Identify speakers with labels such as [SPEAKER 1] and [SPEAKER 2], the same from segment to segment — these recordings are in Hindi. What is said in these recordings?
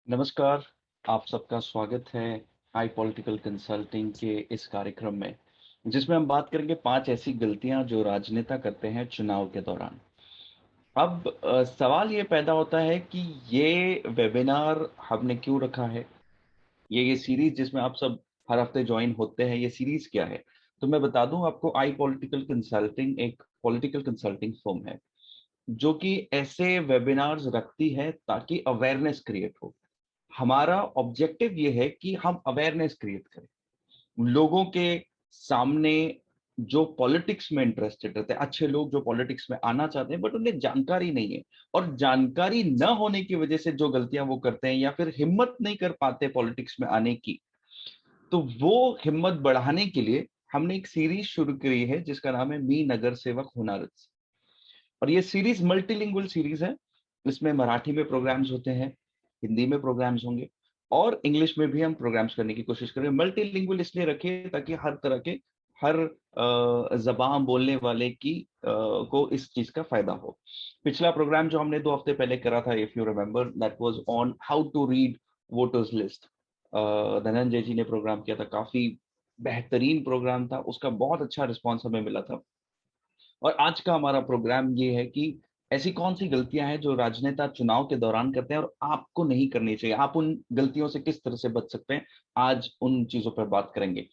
[SPEAKER 1] नमस्कार। आप सबका स्वागत है आई पॉलिटिकल कंसल्टिंग के इस कार्यक्रम में, जिसमें हम बात करेंगे 5 ऐसी गलतियां जो राजनेता करते हैं चुनाव के दौरान। अब सवाल ये पैदा होता है कि ये वेबिनार हमने क्यों रखा है? ये सीरीज जिसमें आप सब हर हफ्ते ज्वाइन होते हैं, ये सीरीज क्या है? तो मैं बता दूं आपको, आई पॉलिटिकल कंसल्टिंग एक पॉलिटिकल कंसल्टिंग फर्म है जो कि ऐसे वेबिनार्स रखती है ताकि अवेयरनेस क्रिएट हो। हमारा ऑब्जेक्टिव ये है कि हम अवेयरनेस क्रिएट करें लोगों के सामने, जो पॉलिटिक्स में इंटरेस्टेड रहते हैं, अच्छे लोग जो पॉलिटिक्स में आना चाहते हैं बट उन्हें जानकारी नहीं है, और जानकारी न होने की वजह से जो गलतियां वो करते हैं या फिर हिम्मत नहीं कर पाते पॉलिटिक्स में आने की, तो वो हिम्मत बढ़ाने के लिए हमने एक सीरीज शुरू करी है जिसका नाम है मी नगर सेवक हुनर। और ये सीरीज मल्टीलिंगुअल सीरीज है। इसमें मराठी में प्रोग्राम्स होते हैं, हिंदी में प्रोग्राम्स होंगे, और इंग्लिश में भी हम प्रोग्राम्स करने की कोशिश करेंगे। मल्टीलिंगुअल इसलिए रखे ताकि हर तरह के, हर जबान बोलने वाले की को इस चीज का फायदा हो। पिछला प्रोग्राम जो हमने 2 हफ्ते पहले करा था, if you remember, that was on how to read voters list. Dhananjay ji ने प्रोग्राम किया था, काफी बेहतरीन प्रोग्राम था, उसका बहुत अच्छा रिस्पॉन्स हमें मिला था। और आज का हमारा प्रोग्राम ये है कि ऐसी कौन सी गलतियां हैं जो राजनेता चुनाव के दौरान करते हैं और आपको नहीं करनी चाहिए, आप उन गलतियों से किस तरह से बच सकते हैं। आज उन चीजों पर बात करेंगे।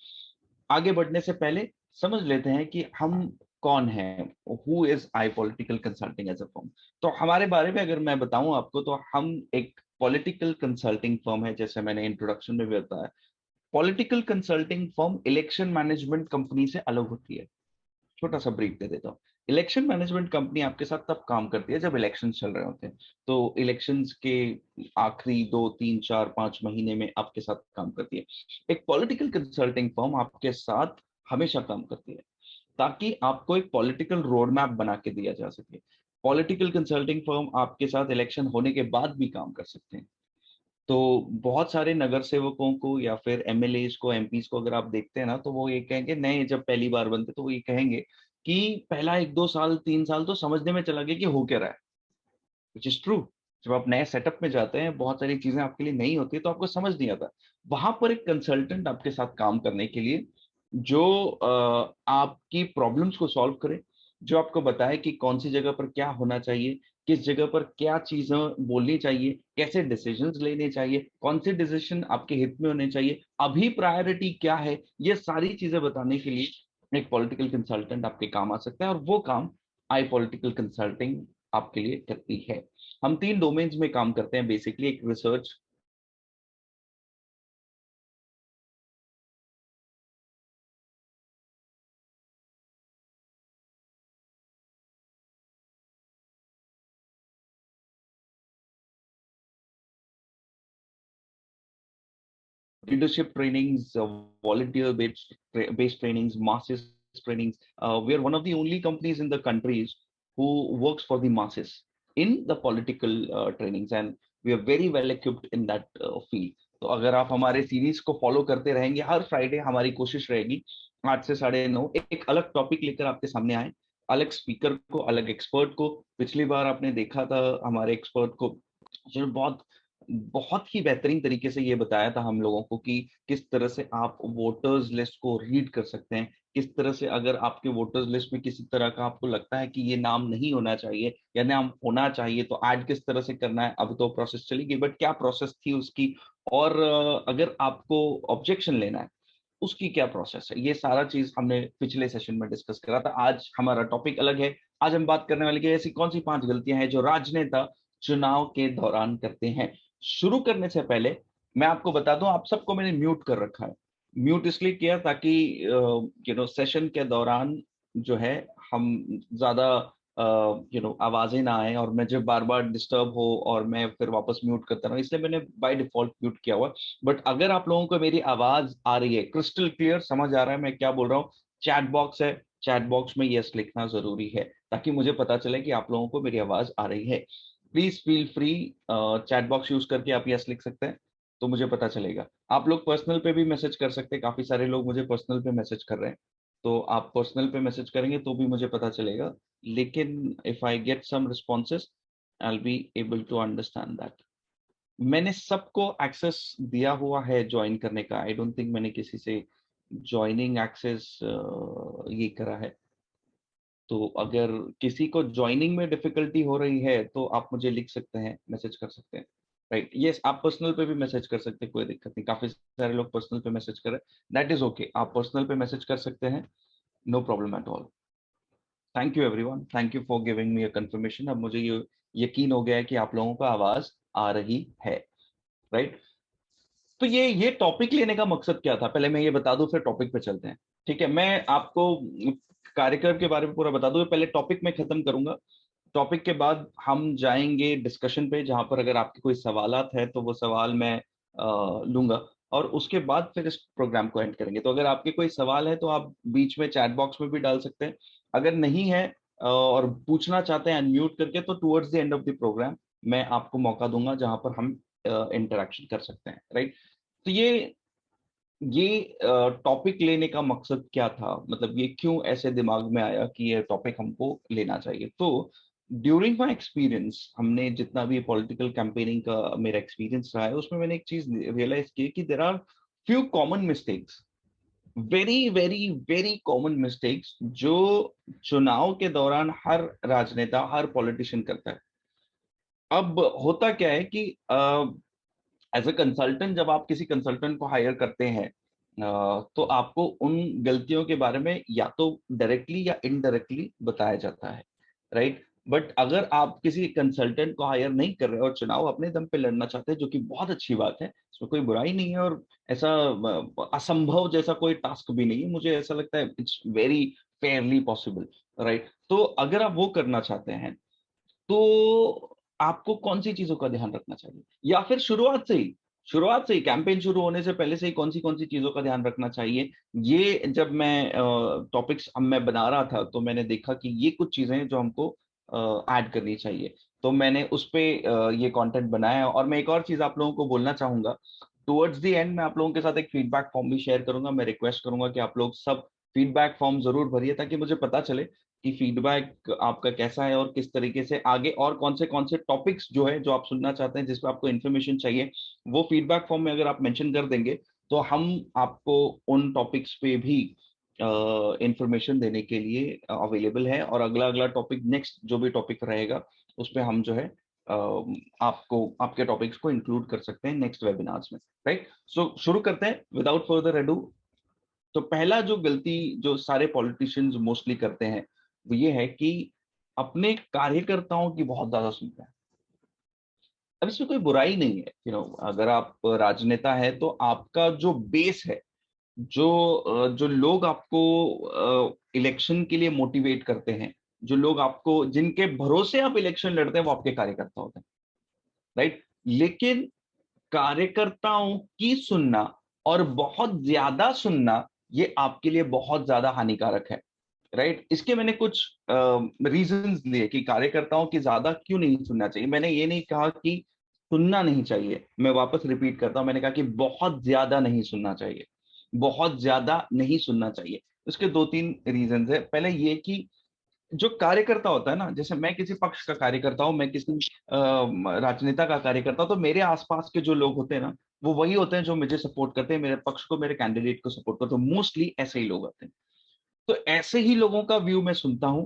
[SPEAKER 1] आगे बढ़ने से पहले समझ लेते हैं कि हम कौन हैं, who is I political consulting as a firm. तो हमारे बारे में अगर मैं बताऊं आपको, तो हम एक पॉलिटिकल कंसल्टिंग फर्म है, जैसे मैंने इंट्रोडक्शन में भी बताया। Political consulting firm election management company से अलग होती है। छोटा सा ब्रीफ दे देता हूँ। इलेक्शन मैनेजमेंट कंपनी आपके साथ तब काम करती है जब इलेक्शन चल रहे होते हैं। तो इलेक्शंस के आखिरी 2, 3, 4, 5 महीने में आपके साथ काम करती है। एक पॉलिटिकल कंसल्टिंग फर्म आपके साथ हमेशा काम करती है ताकि आपको एक पॉलिटिकल रोड मैप बना के दिया जा सके। पॉलिटिकल कंसल्टिंग फर्म आपके साथ इलेक्शन होने के बाद भी काम कर सकते हैं। तो बहुत सारे नगर सेवकों को या फिर एमएलए को, एमपीज को अगर आप देखते हैं ना, तो वो ये कहेंगे, नए जब पहली बार बनते तो वो ये कहेंगे कि पहला 1, 2 साल, 3 साल तो समझने में चला गया कि हो क्या रहा है, विच इज ट्रू। जब आप नए सेटअप में जाते हैं, बहुत सारी चीजें आपके लिए नई होती है तो आपको समझ नहीं आता। वहां पर एक कंसल्टेंट आपके साथ काम करने के लिए, जो आपकी प्रॉब्लम्स को सॉल्व करे, जो आपको बताए कि कौन सी जगह पर क्या होना चाहिए, किस जगह पर क्या चीजें बोलनी चाहिए, कैसे डिसीजंस लेने चाहिए, कौन से डिसीजन आपके हित में होने चाहिए, अभी प्रायोरिटी क्या है, ये सारी चीजें बताने के लिए एक पॉलिटिकल कंसल्टेंट आपके काम आ सकता है। और वो काम आई पॉलिटिकल कंसल्टिंग आपके लिए करती है। हम 3 डोमेन्स में काम करते हैं बेसिकली। एक research, leadership trainings, volunteer based trainings, masses trainings. We are one of the only companies in the countries who works for the masses in the political trainings, and we are very well equipped in that field. तो अगर आप हमारे सीरीज को फॉलो करते रहेंगे, हर फ्राइडे हमारी कोशिश रहेगी 8 से 9:30 एक अलग टॉपिक लेकर आपके सामने आए, अलग स्पीकर को, अलग एक्सपर्ट को। पिछली बार आपने देखा था हमारे एक्सपर्ट को, जो बहुत बहुत ही बेहतरीन तरीके से ये बताया था हम लोगों को कि किस तरह से आप वोटर्स लिस्ट को रीड कर सकते हैं, किस तरह से अगर आपके वोटर्स लिस्ट में किसी तरह का आपको लगता है कि ये नाम नहीं होना चाहिए या नाम होना चाहिए, तो ऐड किस तरह से करना है। अब तो प्रोसेस चली गई, बट क्या प्रोसेस थी उसकी, और अगर आपको ऑब्जेक्शन लेना है, उसकी क्या प्रोसेस है, ये सारा चीज हमने पिछले सेशन में डिस्कस करा था। आज हमारा टॉपिक अलग है। आज हम बात करने वाले कि ऐसी कौन सी 5 गलतियां हैं जो राजनेता चुनाव के दौरान करते हैं। शुरू करने से पहले मैं आपको बता दूं, आप सबको मैंने म्यूट कर रखा है। म्यूट इसलिए किया ताकि सेशन के दौरान जो है, हम ज्यादा आवाजें ना आए और मुझे बार बार डिस्टर्ब हो और मैं फिर वापस म्यूट करता रहूं, इसलिए मैंने बाय डिफॉल्ट म्यूट किया हुआ। बट अगर आप लोगों को मेरी आवाज आ रही है, क्रिस्टल क्लियर समझ आ रहा है मैं क्या बोल रहा हूँ, चैट बॉक्स है, चैट बॉक्स में यस लिखना जरूरी है ताकि मुझे पता चले कि आप लोगों को मेरी आवाज आ रही है। Please feel free, chat box use करके आप यस लिख सकते हैं तो मुझे पता चलेगा। आप लोग पर्सनल पे भी मैसेज कर सकते हैं, काफी सारे लोग मुझे पर्सनल पे मैसेज कर रहे हैं, तो आप पर्सनल पे मैसेज करेंगे तो भी मुझे पता चलेगा। लेकिन if I get some responses, I will be able to understand that. मैंने सबको एक्सेस दिया हुआ है ज्वाइन करने का। आई डोंट थिंक मैंने किसी से ज्वाइनिंग एक्सेस ये करा है। तो अगर किसी को ज्वाइनिंग में डिफिकल्टी हो रही है तो आप मुझे लिख सकते हैं, मैसेज कर सकते हैं। राइट, यस, आप पर्सनल पे भी मैसेज कर सकते हैं, कोई दिक्कत नहीं। काफी सारे लोग पर्सनल पे मैसेज कर रहे हैं, दैट इज ओके। आप पर्सनल पे मैसेज कर सकते हैं, no problem at all. Thank you everyone, thank you for giving me a confirmation. अब मुझे ये यकीन हो गया है कि आप लोगों का आवाज आ रही है। राइट, तो ये टॉपिक लेने का मकसद क्या था, पहले मैं ये बता दूं, फिर टॉपिक पे चलते हैं। ठीक है, मैं आपको कार्यक्रम के बारे में पूरा बता दूं, पहले टॉपिक में खत्म करूंगा। टॉपिक के बाद हम जाएंगे डिस्कशन पे, जहां पर अगर आपके कोई सवालात है तो वो सवाल मैं लूंगा, और उसके बाद फिर इस प्रोग्राम को एंड करेंगे। तो अगर आपके कोई सवाल है तो आप बीच में चैट बॉक्स में भी डाल सकते हैं। अगर नहीं है और पूछना चाहते हैं अनम्यूट करके, तो towards the end of the program मैं आपको मौका दूंगा जहां पर हम इंटरेक्शन कर सकते हैं। राइट, तो ये टॉपिक लेने का मकसद क्या था, मतलब ये क्यों ऐसे दिमाग में आया कि ये टॉपिक हमको लेना चाहिए। तो ड्यूरिंग माय एक्सपीरियंस, हमने जितना भी पॉलिटिकल कैंपेनिंग का मेरा एक्सपीरियंस रहा है, उसमें मैंने एक चीज रियलाइज की कि there are few common mistakes, very very very common mistakes, जो चुनाव के दौरान हर राजनेता, हर पॉलिटिशियन करता है। अब होता क्या है कि एज अ कंसल्टेंट, जब आप किसी कंसल्टेंट को हायर करते हैं तो आपको उन गलतियों के बारे में या तो डायरेक्टली या इनडायरेक्टली बताया जाता है। राइट, बट अगर आप किसी कंसल्टेंट को हायर नहीं कर रहे और चुनाव अपने दम पे लड़ना चाहते हैं, जो कि बहुत अच्छी बात है, इसमें कोई बुराई नहीं है, और ऐसा असंभव जैसा कोई टास्क भी नहीं है, मुझे ऐसा लगता है it's very Fairlie possible. Right, तो अगर आप वो करना चाहते हैं तो आपको कौन सी चीजों का ध्यान रखना चाहिए, या फिर शुरुआत से ही कैंपेन शुरू होने से पहले से ही कौन सी चीजों का ध्यान रखना चाहिए। ये जब मैं टॉपिक्स मैं बना रहा था तो मैंने देखा कि ये कुछ चीजें हैं जो हमको ऐड करनी चाहिए। तो मैंने उस पे ये कंटेंट बनाया। और मैं एक और चीज आप लोगों को बोलना चाहूंगा, टुवर्ड्स द एंड मैं आप लोगों के साथ एक फीडबैक फॉर्म भी शेयर करूंगा। मैं रिक्वेस्ट करूंगा कि आप लोग सब फीडबैक फॉर्म जरूर भरिए, ताकि मुझे पता चले कि फीडबैक आपका कैसा है और किस तरीके से आगे और कौन से टॉपिक्स जो है, जो आप सुनना चाहते हैं, जिस पे आपको इन्फॉर्मेशन चाहिए, वो फीडबैक फॉर्म में अगर आप मेंशन कर देंगे तो हम आपको उन टॉपिक्स पे भी इंफॉर्मेशन देने के लिए अवेलेबल है। और अगला अगला टॉपिक, नेक्स्ट जो भी टॉपिक रहेगा, उस पे हम जो है आपको आपके टॉपिक्स को इंक्लूड कर सकते हैं नेक्स्ट वेबिनार्स में। राइट, सो शुरू करते हैं विदाउट फर्दर अडू। तो पहला जो गलती जो सारे पॉलिटिशियंस मोस्टली करते हैं, वो ये है कि अपने कार्यकर्ताओं की बहुत ज्यादा सुनते हैं। अब इसमें कोई बुराई नहीं है, अगर आप राजनेता है तो आपका जो बेस है, जो लोग आपको इलेक्शन के लिए मोटिवेट करते हैं, जो लोग आपको, जिनके भरोसे आप इलेक्शन लड़ते हैं, वो आपके कार्यकर्ता होते हैं। राइट, लेकिन कार्यकर्ताओं की सुनना और बहुत ज्यादा सुनना, ये आपके लिए बहुत ज्यादा हानिकारक है। राइट, इसके मैंने कुछ रीजंस लिए कि कार्यकर्ताओं की ज्यादा क्यों नहीं सुनना चाहिए। मैंने ये नहीं कहा कि सुनना नहीं चाहिए, मैं वापस रिपीट करता हूं, मैंने कहा कि बहुत ज्यादा नहीं सुनना चाहिए, बहुत ज्यादा नहीं सुनना चाहिए। उसके दो तीन रीजंस है। पहले ये कि जो कार्यकर्ता होता है ना, जैसे मैं किसी पक्ष का कार्यकर्ता हूं, मैं किसी राजनेता का कार्यकर्ता हूं, तो मेरे आसपास के जो लोग होते हैं ना, वो वही होते हैं जो मुझे सपोर्ट करते हैं, मेरे पक्ष को, मेरे कैंडिडेट को सपोर्ट करते हैं। मोस्टली ऐसे ही लोग होते हैं। तो ऐसे ही लोगों का व्यू मैं सुनता हूं,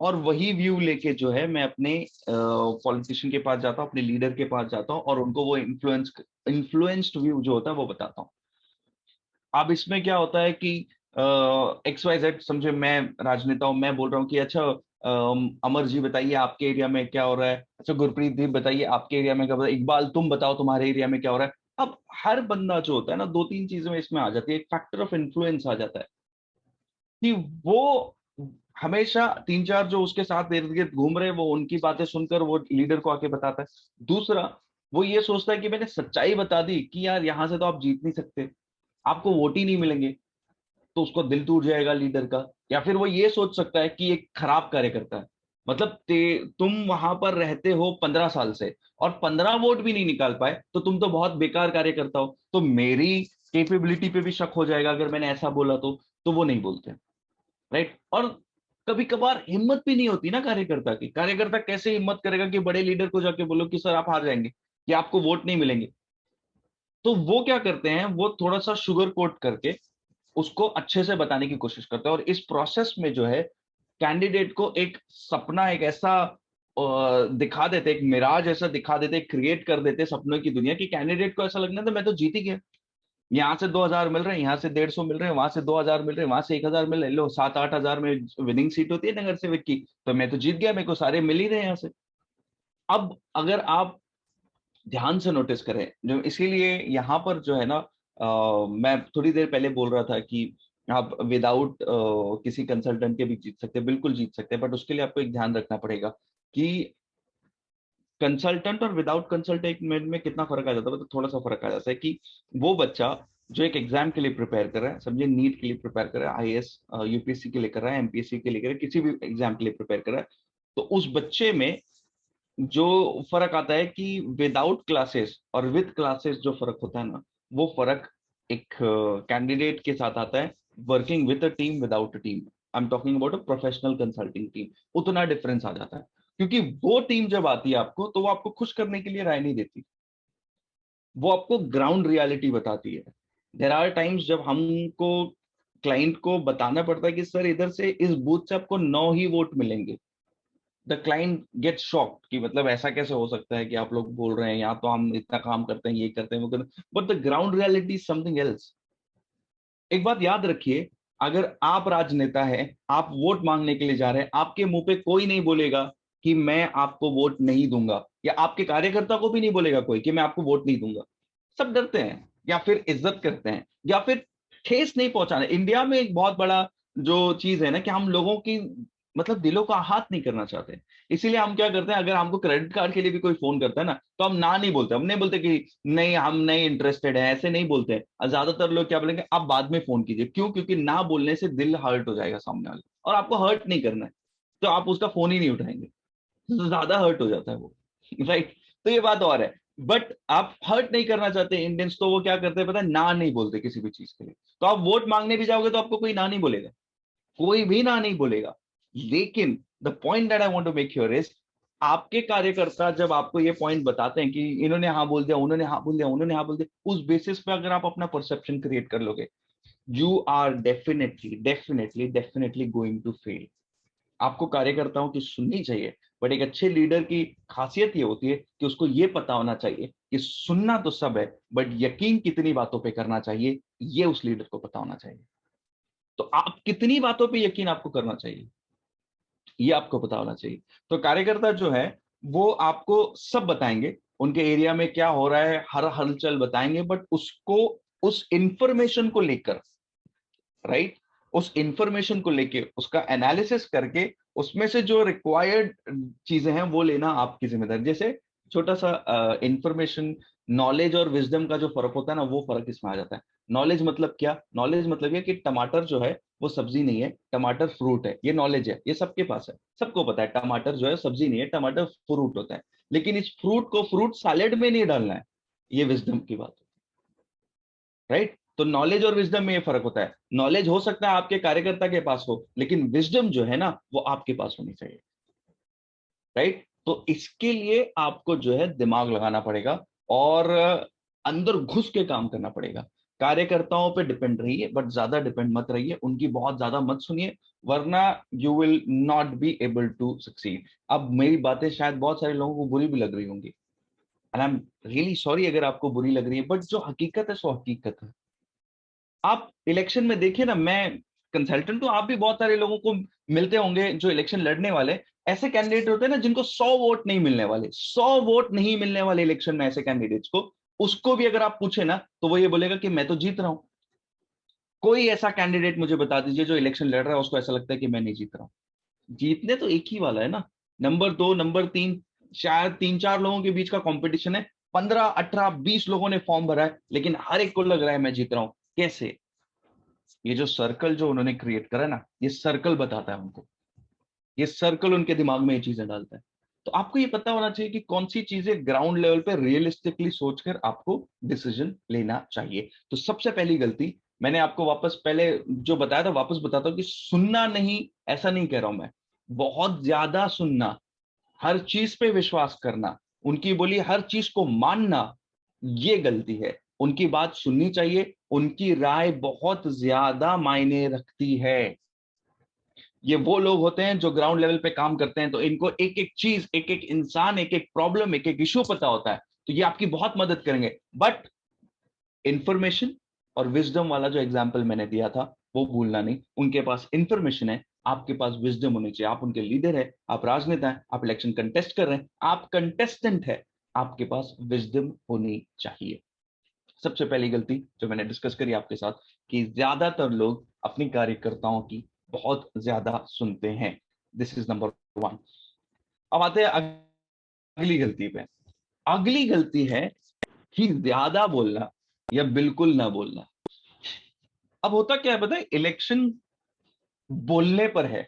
[SPEAKER 1] और वही व्यू लेके जो है मैं अपने पॉलिटिशियन के पास जाता हूं, अपने लीडर के पास जाता हूं, और उनको वो इन्फ्लुएंस्ड व्यू जो होता है वो बताता हूं। अब इसमें क्या होता है कि एक्स वाई जेड, समझे मैं राजनेता हूं, मैं बोल रहा हूँ कि अच्छा अमर जी बताइए आपके एरिया में क्या हो रहा है, अच्छा गुरप्रीत जी बताइए आपके एरिया में क्या हो रहा है, इकबाल तुम बताओ तुम्हारे एरिया में क्या हो रहा है। अब हर बंदा जो होता है ना, दो तीन चीजों में इसमें आ जाती है, एक फैक्टर ऑफ इन्फ्लुएंस आ जाता है कि वो हमेशा तीन चार जो उसके साथ इर्द गिर्द घूम रहे हैं, वो उनकी बातें सुनकर वो लीडर को आके बताता है। दूसरा, वो ये सोचता है कि मैंने सच्चाई बता दी कि यार यहाँ से तो आप जीत नहीं सकते, आपको वोट ही नहीं मिलेंगे, तो उसको दिल टूट जाएगा लीडर का। या फिर वो ये सोच सकता है कि एक खराब कार्यकर्ता है, मतलब तुम वहां पर रहते हो 15 साल से और 15 वोट भी नहीं निकाल पाए, तो तुम तो बहुत बेकार कार्यकर्ता हो, तो मेरी कैपेबिलिटी पे भी शक हो जाएगा अगर मैंने ऐसा बोला तो वो नहीं बोलते। राइट, और कभी कभार हिम्मत भी नहीं होती ना कार्यकर्ता की, कार्यकर्ता कैसे हिम्मत करेगा कि बड़े लीडर को जाके बोलो कि सर आप हार जाएंगे। कि आपको वोट नहीं मिलेंगे, तो वो क्या करते हैं, वो थोड़ा सा शुगर कोट करके उसको अच्छे से बताने की कोशिश करते हैं, और इस प्रोसेस में जो है कैंडिडेट को एक सपना, एक ऐसा दिखा देते, एक मिराज ऐसा दिखा देते, क्रिएट कर देते सपनों की दुनिया, कि कैंडिडेट को ऐसा लगना था मैं तो जीत ही गया। यहाँ से 2,000 मिल रहे हैं, यहाँ से 150 मिल रहे हैं, वहां से 2,000 मिल रहे हैं, वहां से 1,000 मिल रहे हैं, लो 7-8 हजार में विनिंग सीट होती है नगर सेवक की, तो मैं तो जीत गया, मेरे को सारे मिल ही रहे हैं यहाँ से। अब अगर आप ध्यान से नोटिस करें, जो इसीलिए यहाँ पर जो है ना, मैं थोड़ी देर पहले बोल रहा था कि आप विदाउट किसी कंसल्टेंट के भी जीत सकते हैं, बिल्कुल जीत सकते हैं, बट उसके लिए आपको एक ध्यान रखना पड़ेगा कि कंसल्टेंट और विदाउट कंसल्टेंट में कितना फर्क आ जाता है। तो थोड़ा सा फर्क आ जाता है कि वो बच्चा जो एक एग्जाम के लिए प्रिपेयर कर रहा है, समझिए नीट के लिए प्रिपेयर कर रहा है, आईएएस यूपीएससी के लिए कर रहा है, एमपीएससी के लिए कर रहा है, किसी भी एग्जाम के लिए प्रिपेयर कर रहा है, तो उस बच्चे में जो फर्क आता है कि विदाउट क्लासेस और विद क्लासेस जो फर्क होता है ना, वो फर्क एक कैंडिडेट के साथ आता है working with a team, without a team. I am talking about a professional consulting team. उतना डिफरेंस आ जाता है, क्योंकि वो टीम जब आती है आपको, तो वो आपको खुश करने के लिए राय नहीं देती, वो आपको ग्राउंड रियलिटी बताती है। देयर आर टाइम्स जब हमको क्लाइंट को बताना पड़ता है कि सर इधर से इस बूथ से आपको 9 ही वोट मिलेंगे, द क्लाइंट गेट शॉक्ड कि मतलब ऐसा कैसे हो सकता है कि आप लोग बोल रहे हैं यहाँ तो हम इतना काम करते हैं, ये करते हैं, वो करते हैं, but the ground reality is something else. एक बात याद रखिए, अगर आप राजनेता है, आप वोट मांगने के लिए जा रहे हैं, आपके मुंह पे कोई नहीं बोलेगा कि मैं आपको वोट नहीं दूंगा, या आपके कार्यकर्ता को भी नहीं बोलेगा कोई कि मैं आपको वोट नहीं दूंगा। सब डरते हैं, या फिर इज्जत करते हैं, या फिर ठेस नहीं पहुंचाना। इंडिया में एक बहुत बड़ा जो चीज है ना, कि हम लोगों की मतलब दिलों का आहत नहीं करना चाहते। इसीलिए हम क्या करते हैं, अगर हमको क्रेडिट कार्ड के लिए भी कोई फोन करता है ना, तो हम ना नहीं बोलते, हम नहीं बोलते कि नहीं हम नहीं इंटरेस्टेड है, ऐसे नहीं बोलते हैं। और ज्यादातर लोग क्या बोलेंगे, आप बाद में फोन कीजिए। क्यों? क्योंकि ना बोलने से दिल हर्ट हो जाएगा सामने वाले, और आपको हर्ट नहीं करना है, तो आप उसका फोन ही नहीं उठाएंगे, तो ज्यादा हर्ट हो जाता है वो। राइट? तो ये बात और है। बट आप हर्ट नहीं करना चाहते इंडियंस, तो वो क्या करते हैं पता है, ना नहीं बोलते किसी भी चीज के लिए। तो आप वोट मांगने भी जाओगे तो आपको कोई ना नहीं बोलेगा, कोई भी ना नहीं बोलेगा। लेकिन the point that I want to make sure is, आपके कार्यकर्ता जब आपको ये पॉइंट बताते हैं कि इन्होंने हाँ बोल दिया, उन्होंने हाँ बोल दिया, उन्होंने हाँ बोल दिया, उस बेसिस पे अगर आप अपना परसेप्शन क्रिएट कर लोगे, you are definitely definitely definitely going to fail. आपको कार्यकर्ताओं की सुननी चाहिए, बट एक अच्छे लीडर की खासियत ये होती है कि उसको ये पता होना चाहिए कि सुनना तो सब है, बट यकीन कितनी बातों पे करना चाहिए, ये उस लीडर को पता होना चाहिए। तो आप कितनी बातों पे यकीन आपको करना चाहिए, ये आपको पता होना चाहिए। तो कार्यकर्ता जो है, वो आपको सब बताएंगे, उनके एरिया में क्या हो रहा है, हर हलचल बताएंगे, बट उसको उस इंफॉर्मेशन को लेकर, राइट, उस इंफॉर्मेशन को लेके उसका एनालिसिस करके उसमें से जो रिक्वायर्ड चीजें हैं वो लेना आपकी जिम्मेदारी। जैसे छोटा सा इंफॉर्मेशन, नॉलेज और विजडम का जो फर्क होता है ना, वो फर्क इसमें आ जाता है। नॉलेज मतलब क्या? नॉलेज मतलब ये कि टमाटर जो है वो सब्जी नहीं है, टमाटर फ्रूट है, ये नॉलेज है, ये सबके पास है, सबको पता है टमाटर जो है सब्जी नहीं है, टमाटर फ्रूट होता है। लेकिन इस फ्रूट को फ्रूट सैलेड में नहीं डालना है, ये विजडम की बात है। राइट? तो नॉलेज और विजडम में ये फर्क होता है। नॉलेज हो सकता है आपके कार्यकर्ता के पास हो, लेकिन विजडम जो है ना, वो आपके पास होनी चाहिए। राइट? तो इसके लिए आपको जो है दिमाग लगाना पड़ेगा, और अंदर घुस के काम करना पड़ेगा। कार्यकर्ताओं पे डिपेंड रहिए, बट ज्यादा डिपेंड मत रहिए, उनकी बहुत ज्यादा मत सुनिए, वरना you will not be able to succeed. अब मेरी बातें शायद बहुत सारे लोगों को बुरी भी लग रही होंगी, and I am really sorry अगर आपको बुरी लग रही है, बट जो हकीकत है सो हकीकत है। आप इलेक्शन में देखिए ना, मैं कंसल्टेंट तो आप भी बहुत सारे लोगों को मिलते होंगे जो इलेक्शन लड़ने वाले, ऐसे कैंडिडेट होते हैं ना जिनको 100 वोट नहीं मिलने वाले, 100 वोट नहीं मिलने वाले इलेक्शन में ऐसे कैंडिडेट्स को, उसको भी अगर आप पूछे ना, तो वो ये बोलेगा कि मैं तो जीत रहा हूं। कोई ऐसा कैंडिडेट मुझे बता दीजिए जो इलेक्शन लड़ रहा है, उसको ऐसा लगता है कि मैं नहीं जीत रहा हूं। जीतने तो एक ही वाला है ना, नंबर 2 नंबर 3, शायद 3-4 लोगों के बीच का कंपटीशन है, 15-18-20 लोगों ने फॉर्म भरा है, लेकिन हर एक को लग रहा है मैं जीत रहा हूं। कैसे? ये जो सर्कल जो उन्होंने क्रिएट करा ना, ये सर्कल बताता है उनको, ये सर्कल उनके दिमाग में ये चीजें डालता है। तो आपको ये पता होना चाहिए कि कौन सी चीजें ग्राउंड लेवल पे रियलिस्टिकली सोचकर आपको डिसीजन लेना चाहिए। तो सबसे पहली गलती, मैंने आपको वापस पहले जो बताया था वापस बताता हूं, कि सुनना नहीं, ऐसा नहीं कह रहा हूं मैं, बहुत ज्यादा सुनना, हर चीज पे विश्वास करना, उनकी बोली हर चीज को मानना, ये गलती है। उनकी बात सुननी चाहिए, उनकी राय बहुत ज्यादा मायने रखती है। ये वो लोग होते हैं जो ग्राउंड लेवल पे काम करते हैं, तो इनको एक एक चीज, एक एक इंसान, एक एक प्रॉब्लम, एक एक इशू पता होता है, तो ये आपकी बहुत मदद करेंगे। बट इंफॉर्मेशन और विजडम वाला जो एग्जाम्पल मैंने दिया था वो भूलना नहीं। उनके पास इंफॉर्मेशन है, आपके पास विजडम होनी चाहिए। आप उनके लीडर है, आप राजनेता है, आप इलेक्शन कंटेस्ट कर रहे हैं, आप कंटेस्टेंट है, आपके पास विजडम होनी चाहिए। सबसे पहली गलती जो मैंने डिस्कस करी आपके साथ, कि ज्यादातर लोग अपनी कार्यकर्ताओं की बहुत ज्यादा सुनते हैं। This is number one. अब आते हैं अगली गलती पे। अगली गलती है कि ज्यादा बोलना या बिल्कुल ना बोलना। अब होता क्या है पता है, इलेक्शन बोलने पर है।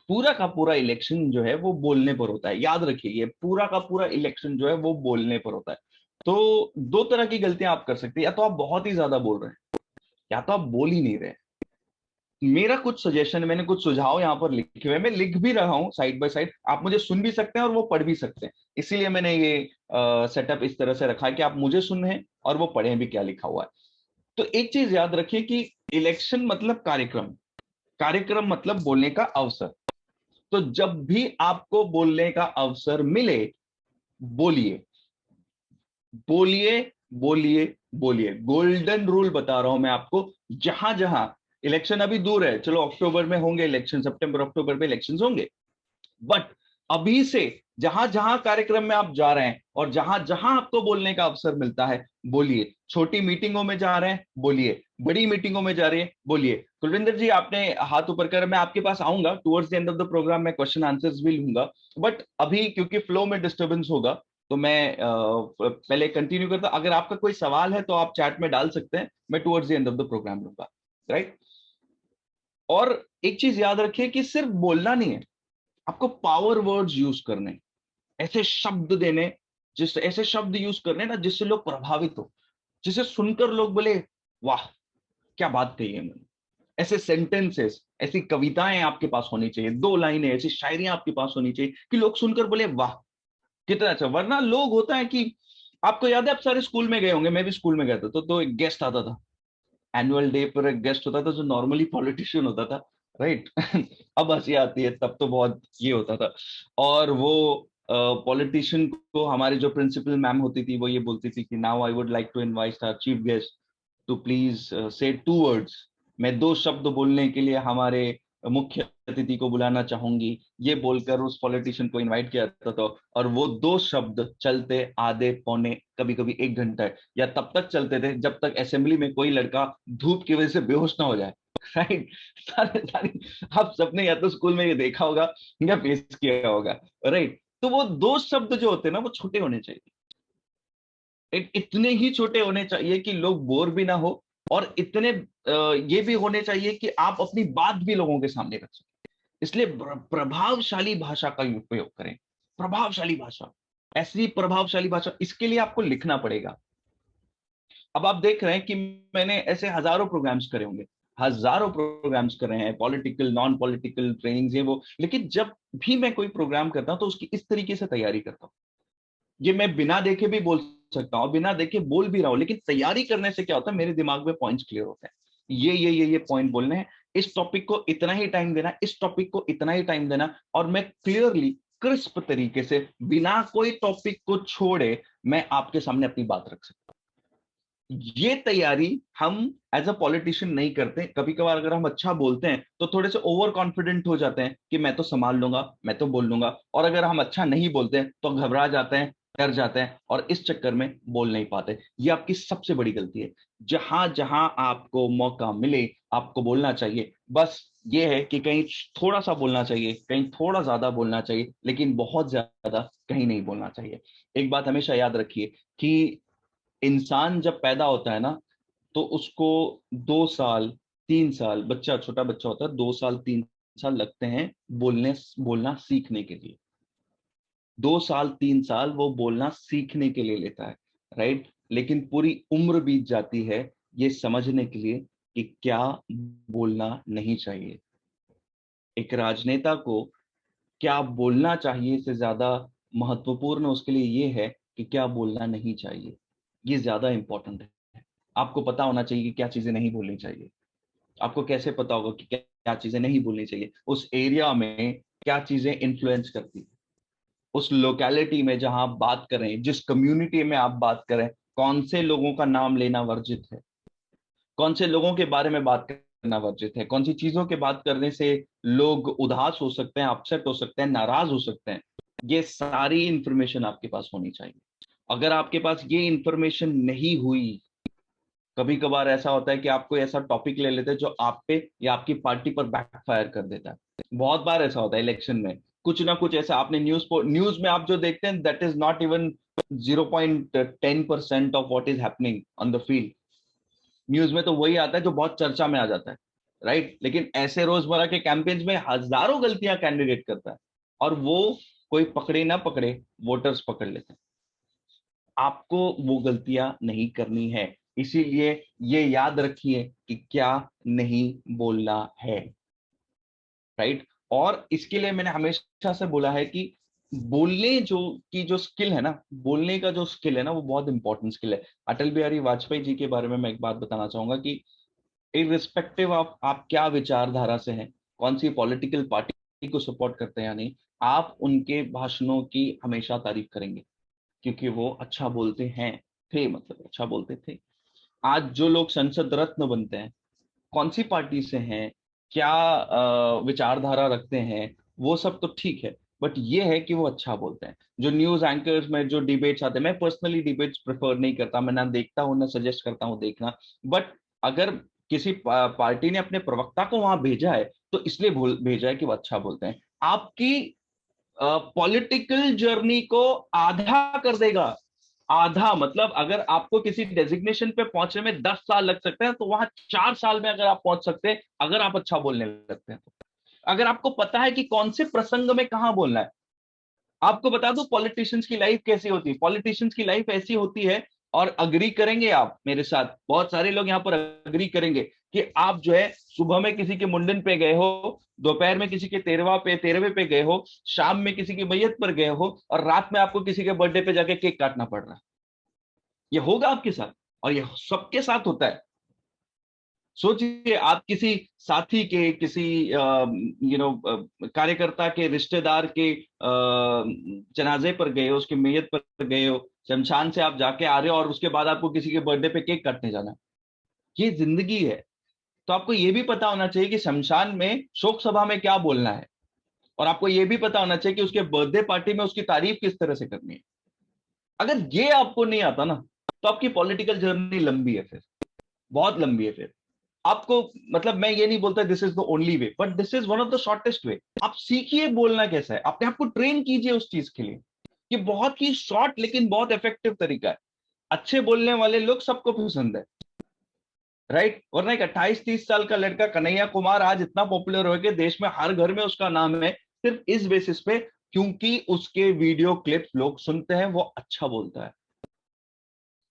[SPEAKER 1] पूरा का पूरा इलेक्शन जो है वो बोलने पर होता है, याद रखिए, ये पूरा का पूरा इलेक्शन जो है वो बोलने पर होता है। तो दो तरह की गलतियां आप कर सकते हैं, या तो आप बहुत ही ज्यादा बोल रहे हैं, या तो आप बोल ही नहीं रहे। मेरा कुछ सजेशन, मैंने कुछ सुझाव यहां पर लिखे हुए हैं, मैं लिख भी रहा हूं साइड बाय साइड, आप मुझे सुन भी सकते हैं और वो पढ़ भी सकते हैं। इसीलिए मैंने ये सेटअप इस तरह से रखा है कि आप मुझे सुन रहे हैं और वो पढ़ें भी क्या लिखा हुआ है। तो एक चीज याद रखिए कि इलेक्शन मतलब कार्यक्रम, कार्यक्रम मतलब बोलने का अवसर। तो जब भी आपको बोलने का अवसर मिले, बोलिए, बोलिए, बोलिए, बोलिए। गोल्डन रूल बता रहा हूं मैं आपको। जहां जहां इलेक्शन अभी दूर है, चलो अक्टूबर में होंगे इलेक्शन, सितंबर अक्टूबर में इलेक्शन होंगे, बट अभी से जहां जहां कार्यक्रम में आप जा रहे हैं और जहां जहां आपको बोलने का अवसर मिलता है, बोलिए। छोटी मीटिंगों में जा रहे हैं, बोलिए। बड़ी मीटिंगों में जा रही है, बोलिए। कुलविंदर जी, आपने हाथ ऊपर कर, मैं आपके पास आऊंगा towards the end of the program, मैं क्वेश्चन आंसर्स भी लूंगा। बट अभी क्योंकि फ्लो में डिस्टर्बेंस होगा, तो मैं पहले कंटिन्यू करता। अगर आपका कोई सवाल है तो आप चैट में डाल सकते हैं, मैं towards the end of the program लूंगा। राइट। और एक चीज याद रखिए कि सिर्फ बोलना नहीं है, आपको पावर वर्ड्स यूज करने, ऐसे शब्द देने, जिस ऐसे शब्द यूज करने ना जिससे लोग प्रभावित हो, जिसे सुनकर लोग बोले वाह, क्या बात कही है मैंने। ऐसे सेंटेंसेस, ऐसी कविताएं आपके पास होनी चाहिए, दो लाइनें ऐसी शायरियां आपके पास होनी चाहिए कि लोग सुनकर बोले वाह, कितना अच्छा। वरना लोग होता है कि, आपको याद है आप सारे स्कूल में गए होंगे, मैं भी स्कूल में गया था, तो एक गेस्ट आता था, एनुअल डे पर एक गेस्ट होता था जो नॉर्मली पॉलिटिशियन होता था। राइट। अब हंसी आती है, तब तो बहुत ये होता था। और वो पॉलिटिशियन को हमारी जो प्रिंसिपल मैम होती थी वो ये बोलती थी कि now I would like to invite our chief guest to please say two words. मैं दो शब्द बोलने के लिए हमारे मुख्य अतिथि को बुलाना चाहूंगी, ये बोलकर उस पॉलिटिशियन को इनवाइट किया जाता था। और वो दो शब्द चलते आधे पौने, कभी कभी एक घंटा, या तब तक चलते थे जब तक असेंबली में कोई लड़का धूप की वजह से बेहोश ना हो जाए। राइट। सारे सारी, आप सबने या तो स्कूल में ये देखा होगा या फेस किया होगा। राइट। तो वो दो शब्द जो होते हैं ना, वो छोटे होने चाहिए, इतने ही छोटे होने चाहिए कि लोग बोर भी ना हो, और इतने ये भी होने चाहिए कि आप अपनी बात भी लोगों के सामने रख सकें। इसलिए प्रभावशाली भाषा का उपयोग करें। प्रभावशाली भाषा, ऐसी प्रभावशाली भाषा, इसके लिए आपको लिखना पड़ेगा। अब आप देख रहे हैं कि मैंने ऐसे हजारों प्रोग्राम्स करे होंगे, हजारों प्रोग्राम्स कर रहे हैं, पॉलिटिकल, नॉन पॉलिटिकल ट्रेनिंग्स, ये वो, लेकिन जब भी मैं कोई प्रोग्राम करता हूं तो उसकी इस तरीके से तैयारी करता हूं। ये मैं बिना देखे भी बोल सकता हूं, बिना देखे बोल भी रहा हूं, लेकिन तैयारी करने से क्या होता है, मेरे दिमाग में पॉइंट्स क्लियर होते हैं। ये पॉइंट बोलने हैं, इस टॉपिक को इतना ही टाइम देना, इस टॉपिक को इतना ही टाइम देना, और मैं क्लियरली, क्रिस्प तरीके से, बिना कोई टॉपिक को छोड़े, मैं आपके सामने अपनी बात रख सकता हूं। ये तैयारी हम एज अ पॉलिटिशियन नहीं करते। कभी कभार अगर हम अच्छा बोलते हैं तो थोड़े से ओवर कॉन्फिडेंट हो जाते हैं कि मैं तो संभाल लूंगा, मैं तो बोल लूंगा, और अगर हम अच्छा नहीं बोलते हैं तो घबरा जाते हैं, डर जाते हैं, और इस चक्कर में बोल नहीं पाते। ये आपकी सबसे बड़ी गलती है। जहां जहां आपको मौका मिले आपको बोलना चाहिए। बस ये है कि कहीं थोड़ा सा बोलना चाहिए, कहीं थोड़ा ज्यादा बोलना चाहिए, लेकिन बहुत ज्यादा कहीं नहीं बोलना चाहिए। एक बात हमेशा याद रखिए कि इंसान जब पैदा होता है ना, तो उसको 2 साल, 3 साल, बच्चा, छोटा बच्चा होता है, 2 साल 3 साल लगते हैं बोलने, बोलना सीखने के लिए। 2 साल 3 साल वो बोलना सीखने के लिए लेता है। राइट। लेकिन पूरी उम्र बीत जाती है ये समझने के लिए कि क्या बोलना नहीं चाहिए। एक राजनेता को क्या बोलना चाहिए से ज्यादा महत्वपूर्ण उसके लिए ये है कि क्या बोलना नहीं चाहिए। ये ज्यादा इंपॉर्टेंट है। आपको पता होना चाहिए कि क्या चीजें नहीं बोलनी चाहिए। आपको कैसे पता होगा कि क्या क्या चीजें नहीं बोलनी चाहिए, उस एरिया में क्या चीजें इन्फ्लुएंस करती है, उस लोकेलिटी में जहां आप बात करें, जिस कम्युनिटी में आप बात करें, कौन से लोगों का नाम लेना वर्जित है, कौन से लोगों के बारे में बात करना वर्जित है, कौन सी चीजों के बात करने से लोग उदास हो सकते हैं, अपसेट हो सकते हैं, नाराज हो सकते हैं। ये सारी इंफॉर्मेशन आपके पास होनी चाहिए। अगर आपके पास ये इंफॉर्मेशन नहीं हुई, कभी कभार ऐसा होता है कि आप कोई ऐसा टॉपिक ले लेते हैं जो आप पे या आपकी पार्टी पर बैकफायर कर देता है। बहुत बार ऐसा होता है इलेक्शन में, कुछ ना कुछ ऐसा आपने न्यूज में आप जो देखते हैं, that is not even 0.10% of what is happening on the field. News में तो वही आता है जो बहुत चर्चा में आ जाता है, राइट। लेकिन ऐसे रोजमर्रा के कैंपेन्स में हजारों गलतियां कैंडिडेट करता है, और वो कोई पकड़े ना पकड़े, वोटर्स पकड़ लेते हैं। आपको वो गलतियां नहीं करनी है। इसीलिए ये याद रखिए कि क्या नहीं बोलना है, राइट। और इसके लिए मैंने हमेशा से बोला है कि बोलने जो स्किल है ना, बोलने का जो स्किल है ना, वो बहुत इंपॉर्टेंट स्किल है। अटल बिहारी वाजपेयी जी के बारे में मैं एक बात बताना चाहूंगा कि इररिस्पेक्टिव ऑफ आप क्या विचारधारा से हैं, कौन सी पॉलिटिकल पार्टी को सपोर्ट करते हैं या नहीं, आप उनके भाषणों की हमेशा तारीफ करेंगे, क्योंकि वो अच्छा बोलते हैं, थे, मतलब अच्छा बोलते थे। आज जो लोग संसद रत्न बनते हैं, कौन सी पार्टी से हैं, क्या विचारधारा रखते हैं, वो सब तो ठीक है, बट ये है कि वो अच्छा बोलते हैं। जो न्यूज एंकर्स में जो डिबेट्स आते हैं, मैं पर्सनली डिबेट्स प्रेफर नहीं करता, मैं ना देखता हूँ ना सजेस्ट करता हूँ देखना। बट अगर किसी पार्टी ने अपने प्रवक्ता को वहां भेजा है, तो इसलिए भेजा है कि वो अच्छा बोलते हैं। आपकी पॉलिटिकल जर्नी को आधा कर देगा। आधा मतलब अगर आपको किसी डेजिग्नेशन पे पहुंचने में 10 साल लग सकते हैं, तो वहां 4 साल में अगर आप पहुंच सकते हैं, अगर आप अच्छा बोलने लगते हैं तो। अगर आपको पता है कि कौन से प्रसंग में कहां बोलना है। आपको बता दूं पॉलिटिशियंस की लाइफ कैसी होती है। पॉलिटिशियंस की लाइफ ऐसी होती है, और अग्री करेंगे आप मेरे साथ, बहुत सारे लोग यहाँ पर अग्री करेंगे कि आप जो है सुबह में किसी के मुंडन पे गए हो, दोपहर में किसी के तेरहवे पे गए हो, शाम में किसी की मैयत पर गए हो, और रात में आपको किसी के बर्थडे पे जाके केक काटना पड़ रहा है। ये होगा आपके साथ, और ये सबके साथ होता है। सोचिए, आप किसी साथी के, किसी कार्यकर्ता के, रिश्तेदार के जनाजे पर गए हो, उसकी मैयत पर गए हो, शमशान से आप जाके आ रहे हो, और उसके बाद आपको किसी के बर्थडे पे केक काटने जाना है। ये जिंदगी है। तो आपको ये भी पता होना चाहिए कि शमशान में शोक सभा में क्या बोलना है, और आपको ये भी पता होना चाहिए कि उसके बर्थडे पार्टी में उसकी तारीफ किस तरह से करनी है। अगर ये आपको नहीं आता ना, तो आपकी पॉलिटिकल जर्नी लंबी है, फिर बहुत लंबी है फिर। आपको, मतलब मैं ये नहीं बोलता this is the only way, but this is one of the shortest वे। आप सीखिए बोलना कैसा है, अपने आप को ट्रेन कीजिए उस चीज के लिए। ये बहुत ही शॉर्ट लेकिन बहुत इफेक्टिव तरीका है। अच्छे बोलने वाले लोग सबको पसंद है, राइट। वरना एक 28-30 साल का लड़का कन्हैया कुमार आज इतना पॉपुलर हो गया, देश में हर घर में उसका नाम है, सिर्फ इस बेसिस पे क्योंकि उसके वीडियो क्लिप्स लोग सुनते हैं, वो अच्छा बोलता है,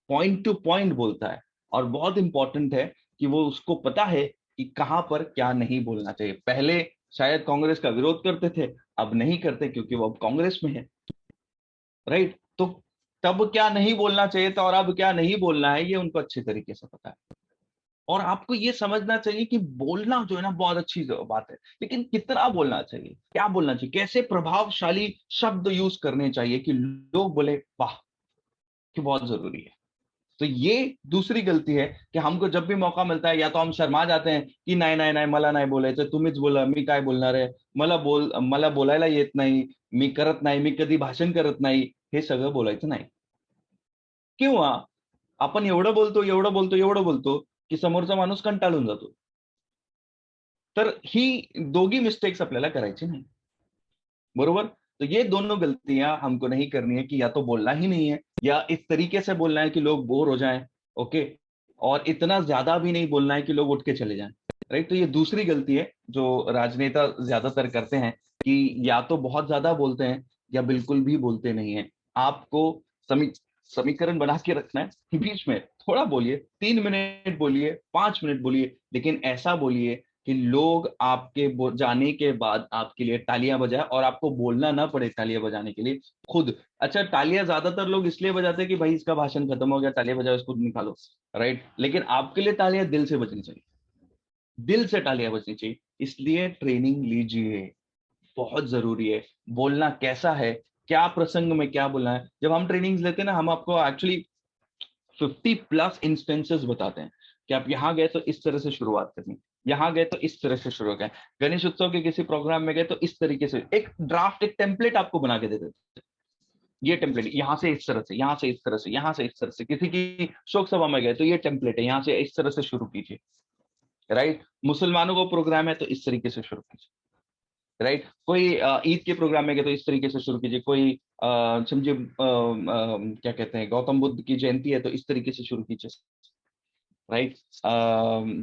[SPEAKER 1] पॉइंट टू पॉइंट बोलता है। और बहुत इंपॉर्टेंट है कि वो, उसको पता है कि कहां पर क्या नहीं बोलना चाहिए। पहले शायद कांग्रेस का विरोध करते थे, अब नहीं करते क्योंकि वो अब कांग्रेस में है, राइट। तो तब क्या नहीं बोलना चाहिए था और अब क्या नहीं बोलना है, ये उनको अच्छे तरीके से पता है। और आपको ये समझना चाहिए कि बोलना जो है ना, बहुत अच्छी बात है, लेकिन कितना बोलना चाहिए, क्या बोलना चाहिए, कैसे प्रभावशाली शब्द यूज करने चाहिए कि लोग बोले वाह, कि बहुत जरूरी है। तो ये दूसरी गलती है कि हमको जब भी मौका मिलता है, या तो हम शर्मा जाते हैं कि नाही नाही नाही मला नाही बोलायचं, तुम्हीच बोला, मी काय बोलणार आहे, मला बोलायला येत नाही, मी करत नाही, मी कधी भाषण करत नाही, हे सगळं बोलायचं नाही। किंवा आपण एवढं बोलतो, एवढं बोलतो, एवढं बोलतो की समोरचा माणूस कंटाळून जातो। तर ही दोघी मिस्टेक्स आपल्याला करायची नाही, बरोबर। तो ये दोनों गलतियां हमको नहीं करनी है, कि या तो बोलना ही नहीं है, या इस तरीके से बोलना है कि लोग बोर हो जाएं, ओके, और इतना ज्यादा भी नहीं बोलना है कि लोग उठ के चले जाएं, राइट। तो ये दूसरी गलती है जो राजनेता ज्यादातर करते हैं, कि या तो बहुत ज्यादा बोलते हैं या बिल्कुल भी बोलते नहीं है। आपको समी समीकरण बना के रखना है, बीच में थोड़ा बोलिए, 3 मिनट बोलिए, 5 मिनट बोलिए, लेकिन ऐसा बोलिए कि लोग आपके जाने के बाद आपके लिए तालियां बजाए और आपको बोलना ना पड़े तालियां बजाने के लिए खुद। अच्छा, तालियां ज्यादातर लोग इसलिए बजाते हैं कि भाई इसका भाषण खत्म हो गया, तालियां बजाओ, इसको निकालो, राइट? लेकिन आपके लिए तालियां दिल से बजनी चाहिए, दिल से तालियां बजनी चाहिए। इसलिए ट्रेनिंग लीजिए, बहुत जरूरी है। बोलना कैसा है, क्या प्रसंग में क्या बोलना है। जब हम ट्रेनिंग्स लेते हैं ना, हम आपको एक्चुअली 50+ इंस्टेंसेस बताते हैं कि आप यहाँ गए तो इस तरह से शुरुआत करनी, यहाँ गए तो इस तरह से शुरू करें, गणेश उत्सव के किसी प्रोग्राम में गए तो इस तरीके से एक ड्राफ्ट, एक टेम्पलेट आपको बना के दे देते हैं। ये टेम्पलेट यहाँ से इस तरह से, यहाँ से इस तरह से, यहाँ से इस तरह से। किसी की शोक सभा में गए तो ये टेम्पलेट है, यहाँ से इस तरह से शुरू कीजिए, राइट? मुसलमानों को प्रोग्राम है तो इस तरीके से शुरू कीजिए, राइट? कोई ईद के प्रोग्राम में गए तो इस तरीके से शुरू कीजिए, कोई समझिए क्या कहते हैं, गौतम बुद्ध की जयंती है तो इस तरीके से शुरू कीजिए, राइट?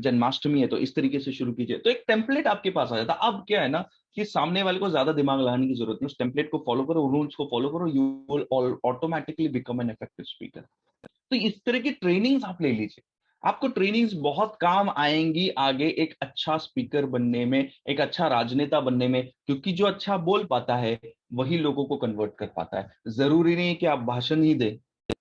[SPEAKER 1] जन्माष्टमी है तो इस तरीके से शुरू कीजिए। तो एक टेम्पलेट आपके पास आ जाता है। अब क्या है ना कि सामने वाले को ज्यादा दिमाग लगाने की जरूरत नहीं, उस टेम्पलेट को फॉलो करो, रूल्स को फॉलो करो, you will automatically become an effective speaker. तो इस तरह की ट्रेनिंग्स आप ले लीजिए, आपको ट्रेनिंग्स बहुत काम आएंगी आगे एक अच्छा स्पीकर बनने में, एक अच्छा राजनेता बनने में। क्योंकि जो अच्छा बोल पाता है वही लोगों को कन्वर्ट कर पाता है। जरूरी नहीं कि आप भाषण ही दें,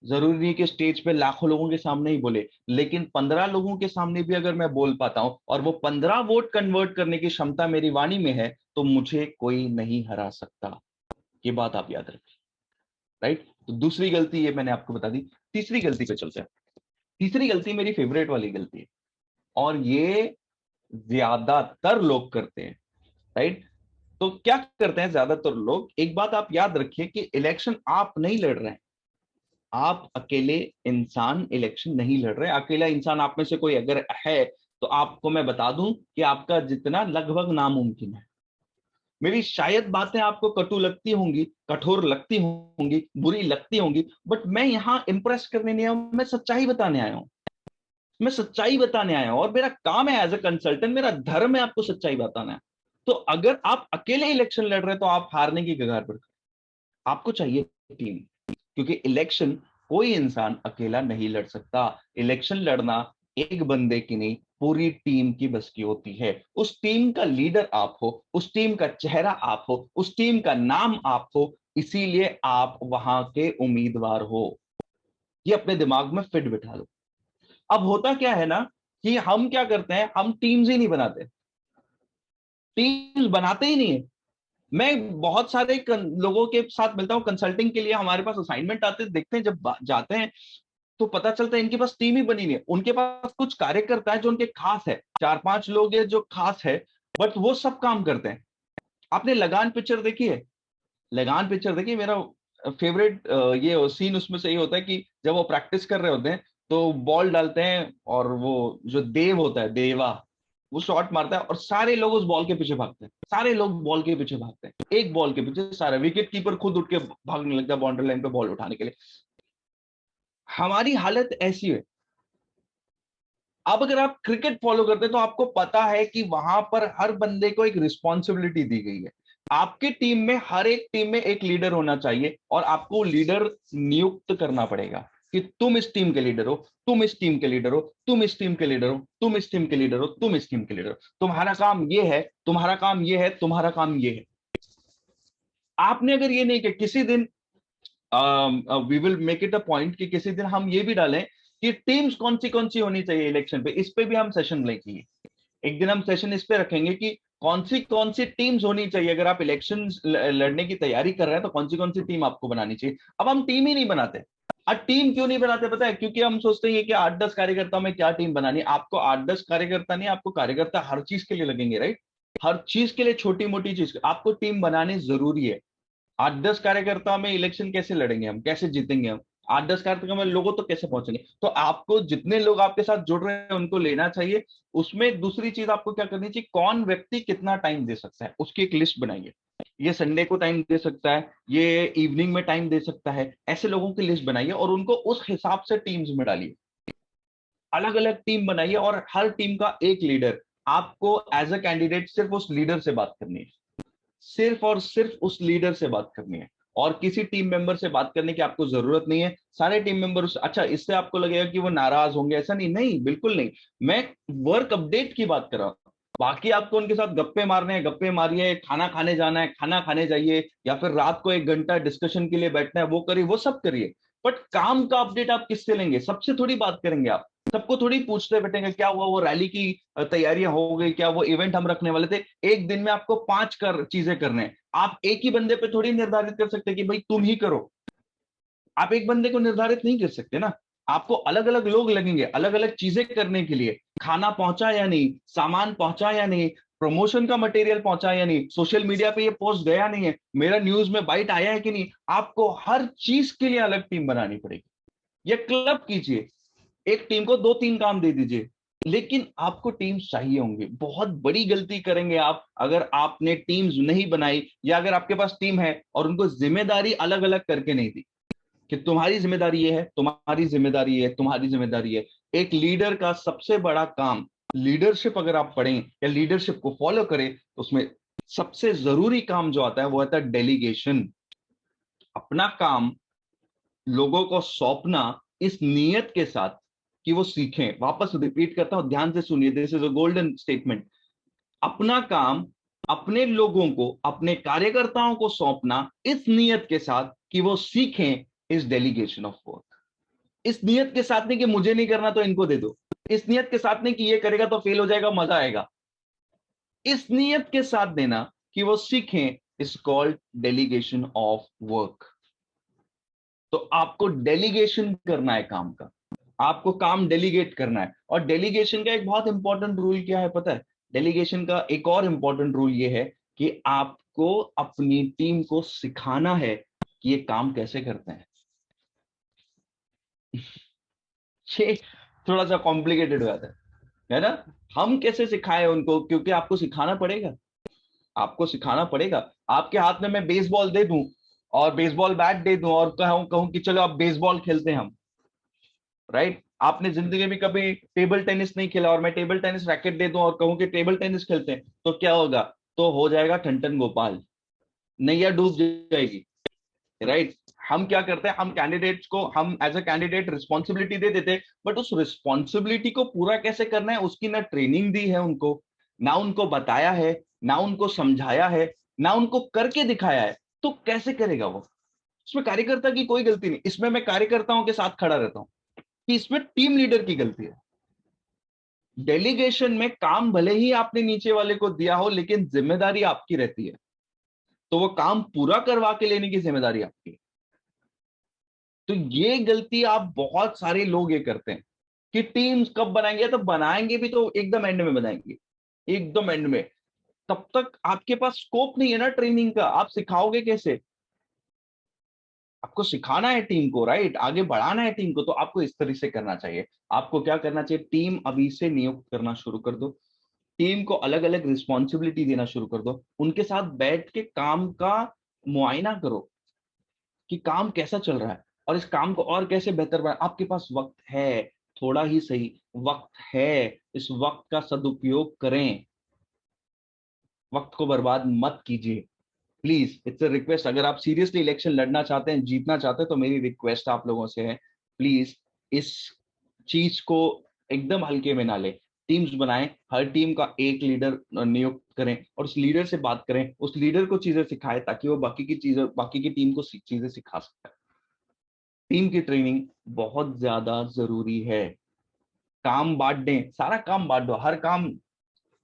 [SPEAKER 1] जरूरी नहीं कि स्टेज पे लाखों लोगों के सामने ही बोले, लेकिन 15 लोगों के सामने भी अगर मैं बोल पाता हूं और वो 15 वोट कन्वर्ट करने की क्षमता मेरी वाणी में है, तो मुझे कोई नहीं हरा सकता। ये बात आप याद रखें, राइट? तो दूसरी गलती ये मैंने आपको बता दी। तीसरी गलती पे चलते हैं। तीसरी गलती मेरी फेवरेट वाली गलती है, और ये ज्यादातर लोग करते हैं, राइट? तो क्या करते हैं ज्यादातर लोग, एक बात आप याद रखिए कि इलेक्शन आप नहीं लड़ रहे हैं, आप अकेले इंसान इलेक्शन नहीं लड़ रहे। अकेला इंसान आप में से कोई अगर है तो आपको मैं बता दूं कि आपका जितना लगभग नामुमकिन है। मेरी शायद बातें आपको कटु लगती होंगी, कठोर लगती होंगी, बुरी लगती होंगी, बट मैं यहां इंप्रेस करने नहीं आया हूं, मैं सच्चाई बताने आया हूं। मैं सच्चाई बताने आया हूं और मेरा काम है एज ए कंसल्टेंट, मेरा धर्म है आपको सच्चाई बताना है। तो अगर आप अकेले इलेक्शन लड़ रहे हैं तो आप हारने की कगार पर, आपको चाहिए टीम। क्योंकि इलेक्शन कोई इंसान अकेला नहीं लड़ सकता। इलेक्शन लड़ना एक बंदे की नहीं, पूरी टीम की बस की होती है। उस टीम का लीडर आप हो, उस टीम का चेहरा आप हो, उस टीम का नाम आप हो, इसीलिए आप वहां के उम्मीदवार हो। ये अपने दिमाग में फिट बिठा लो। अब होता क्या है ना कि हम क्या करते हैं, हम टीम्स ही नहीं बनाते, टीम्स बनाते ही नहीं है। मैं बहुत सारे लोगों के साथ मिलता हूं कंसल्टिंग के लिए, हमारे पास असाइनमेंट आते हैं, देखते हैं जब जाते हैं तो पता चलता है इनके पास टीम ही बनी नहीं है। उनके पास कुछ कार्यकर्ता है जो उनके खास है, 4-5 लोग हैं जो खास है, बट वो सब काम करते हैं। आपने लगान पिक्चर देखी है? लगान पिक्चर देखिए, मेरा फेवरेट ये सीन उसमें से ये होता है कि जब वो प्रैक्टिस कर रहे होते हैं तो बॉल डालते हैं और वो जो देव होता है, देवा, वो शॉट मारता है और सारे लोग उस बॉल के पीछे भागते हैं, सारे लोग बॉल के पीछे भागते हैं, एक बॉल के पीछे सारे। विकेट कीपर खुद उठ के भागने लगता है बाउंड्री लाइन पे बॉल उठाने के लिए। हमारी हालत ऐसी है। अब अगर आप क्रिकेट फॉलो करते हैं तो आपको पता है कि वहां पर हर बंदे को एक रिस्पॉन्सिबिलिटी दी गई है। आपके टीम में, हर एक टीम में एक लीडर होना चाहिए और आपको लीडर नियुक्त करना पड़ेगा कि तुम इस टीम के लीडर हो, तुम इस टीम के लीडर हो, तुम इस टीम के लीडर हो, तुम इस टीम के लीडर हो, तुम इस टीम के लीडर हो। तुम्हारा काम ये है, तुम्हारा काम ये है, तुम्हारा काम ये है। आपने अगर ये नहीं किया, किसी दिन we will make it a point कि किसी दिन हम ये भी डालें कि टीम्स कौन सी होनी चाहिए इलेक्शन पे, इस पे भी हम सेशन लेंगे। एक दिन हम सेशन इस पे रखेंगे कि कौन सी टीम्स होनी चाहिए। अगर आप इलेक्शन लड़ने की तैयारी कर रहे हैं तो कौन सी टीम आपको बनानी चाहिए। अब हम टीम ही नहीं बनाते। अब टीम क्यों नहीं बनाते पता है? क्योंकि हम सोचते हैं कि 8-10 कार्यकर्ताओं में क्या टीम बनानी। आपको 8-10 कार्यकर्ता नहीं, आपको कार्यकर्ता हर चीज के लिए लगेंगे, राइट? हर चीज के लिए, छोटी मोटी चीज आपको टीम बनानी जरूरी है। 8-10 कार्यकर्ता में इलेक्शन कैसे लड़ेंगे हम, कैसे जीतेंगे हम? 8-10 कार्यकर्ता में लोगों तो कैसे पहुंचेंगे? तो आपको जितने लोग आपके साथ जुड़ रहे हैं उनको लेना चाहिए। उसमें दूसरी चीज आपको क्या करनी चाहिए, कौन व्यक्ति कितना टाइम दे सकता है उसकी एक लिस्ट बनाइए। ये संडे को टाइम दे सकता है, ये इवनिंग में टाइम दे सकता है, ऐसे लोगों की लिस्ट बनाइए और उनको उस हिसाब से टीम्स में डालिए। अलग अलग टीम बनाइए और हर टीम का एक लीडर। आपको एज अ कैंडिडेट सिर्फ उस लीडर से बात करनी है, सिर्फ और सिर्फ उस लीडर से बात करनी है, और किसी टीम मेंबर से बात करने की आपको जरूरत नहीं है। सारे टीम मेंबर अच्छा, इससे आपको लगेगा कि वो नाराज होंगे, ऐसा नहीं, नहीं, बिल्कुल नहीं। मैं वर्क अपडेट की बात कर रहा हूं। बाकी आपको उनके साथ गप्पे मारने हैं, गप्पे मारिए, खाना खाने जाना है, खाना खाने जाइए, या फिर रात को 1 घंटा डिस्कशन के लिए बैठना है, वो करिए, वो सब करिए। बट काम का अपडेट आप किससे लेंगे? सबसे थोड़ी बात करेंगे आप, सबको थोड़ी पूछते बैठेंगे क्या हुआ, वो रैली की तैयारियां हो गई क्या, वो इवेंट हम रखने वाले थे। एक दिन में आपको 5 चीजें करने हैं, आप एक ही बंदे पे थोड़ी निर्धारित कर सकते कि भाई तुम ही करो। आप एक बंदे को निर्धारित नहीं कर सकते ना। आपको अलग अलग लोग लगेंगे अलग अलग चीजें करने के लिए। खाना पहुंचा या नहीं, सामान पहुंचा या नहीं, प्रमोशन का मटेरियल पहुंचा या नहीं, सोशल मीडिया पे ये पोस्ट गया नहीं है, मेरा न्यूज में बाइट आया है कि नहीं, आपको हर चीज के लिए अलग टीम बनानी पड़ेगी। ये क्लब कीजिए, एक टीम को 2-3 काम दे दीजिए, लेकिन आपको टीम्स चाहिए होंगे। बहुत बड़ी गलती करेंगे आप अगर आपने टीम्स नहीं बनाई, या अगर आपके पास टीम है और उनको जिम्मेदारी अलग अलग करके नहीं दी कि तुम्हारी जिम्मेदारी ये है, तुम्हारी जिम्मेदारी ये है, तुम्हारी जिम्मेदारी है। एक लीडर का सबसे बड़ा काम, लीडरशिप अगर आप पढ़ें या लीडरशिप को फॉलो करें, तो उसमें सबसे जरूरी काम जो आता है वो आता है डेलीगेशन। अपना काम लोगों को सौंपना इस नियत के साथ कि वो सीखें। वापस रिपीट करता हूं, ध्यान से सुनिए, this is a golden statement. अपना काम अपने लोगों को, अपने कार्यकर्ताओं को सौंपना इस नियत के साथ कि वो सीखें, इस डेलीगेशन ऑफ वर्क। इस नियत के साथ नहीं कि मुझे नहीं करना तो इनको दे दो, इस नियत के साथ नहीं कि ये करेगा तो फेल हो जाएगा मजा आएगा, इस नियत के साथ देना कि वो सीखें, is called delegation of work. तो आपको डेलीगेशन करना है काम का, आपको काम डेलीगेट करना है। और डेलीगेशन का एक बहुत इंपॉर्टेंट रूल क्या है पता है? डेलीगेशन का एक और इंपॉर्टेंट रूल ये है कि आपको अपनी टीम को सिखाना है कि ये काम कैसे करते हैं। ये थोड़ा सा कॉम्प्लिकेटेड हो जाता है ना? हम कैसे सिखाएं उनको, क्योंकि आपको सिखाना पड़ेगा, आपको सिखाना पड़ेगा। आपके हाथ में मैं बेसबॉल दे दूं और बेसबॉल बैट दे दूं और कहूं कहूं कि चलो अब बेसबॉल खेलते हैं हम, राइट? आपने जिंदगी में कभी टेबल टेनिस नहीं खेला और मैं टेबल टेनिस रैकेट दे दूं और कहूं कि टेबल टेनिस खेलते हैं, तो क्या होगा? तो हो जाएगा ठंडन गोपाल, नैया डूब जाएगी, राइट? हम क्या करते हैं, हम कैंडिडेट्स को, हम एज अ कैंडिडेट रिस्पॉन्सिबिलिटी दे देते हैं, बट उस रिस्पॉन्सिबिलिटी को पूरा कैसे करना है उसकी ना ट्रेनिंग दी है उनको, ना उनको बताया है, ना उनको समझाया है, ना उनको करके दिखाया है। तो कैसे करेगा वो? इसमें कार्यकर्ता की कोई गलती नहीं, इसमें मैं कार्यकर्ताओं के साथ खड़ा रहता हूं कि इसमें टीम लीडर की गलती है। डेलीगेशन में काम भले ही आपने नीचे वाले को दिया हो, लेकिन जिम्मेदारी आपकी रहती है, तो वो काम पूरा करवा के लेने की जिम्मेदारी आपकी है। तो ये गलती आप बहुत सारे लोग ये करते हैं कि टीम्स कब बनाएंगे, तो बनाएंगे भी तो एकदम एंड में बनाएंगे, एकदम एंड में। तब तक आपके पास स्कोप नहीं है ना ट्रेनिंग का, आप सिखाओगे कैसे? आपको सिखाना है टीम को, राइट, आगे बढ़ाना है टीम को, तो आपको इस तरह से करना चाहिए। आपको क्या करना चाहिए, टीम अभी से नियुक्त करना शुरू कर दो, टीम को अलग अलग रिस्पॉन्सिबिलिटी देना शुरू कर दो, उनके साथ बैठ के काम का मुआयना करो कि काम कैसा चल रहा है और इस काम को और कैसे बेहतर बना। आपके पास वक्त है, थोड़ा ही सही वक्त है, इस वक्त का सदुपयोग करें, वक्त को बर्बाद मत कीजिए। प्लीज, इट्स अ रिक्वेस्ट, अगर आप सीरियसली इलेक्शन लड़ना चाहते हैं, जीतना चाहते हैं, तो मेरी रिक्वेस्ट आप लोगों से है, प्लीज इस चीज को एकदम हल्के में ना ले। टीम्स बनाएं, हर टीम का एक लीडर नियुक्त करें और उस लीडर से बात करें, उस लीडर को चीजें सिखाएं ताकि वो बाकी की चीजें, बाकी की टीम को चीजें सिखा सकता है। टीम की ट्रेनिंग बहुत ज्यादा जरूरी है। काम बांट दें, सारा काम बांट दो, हर काम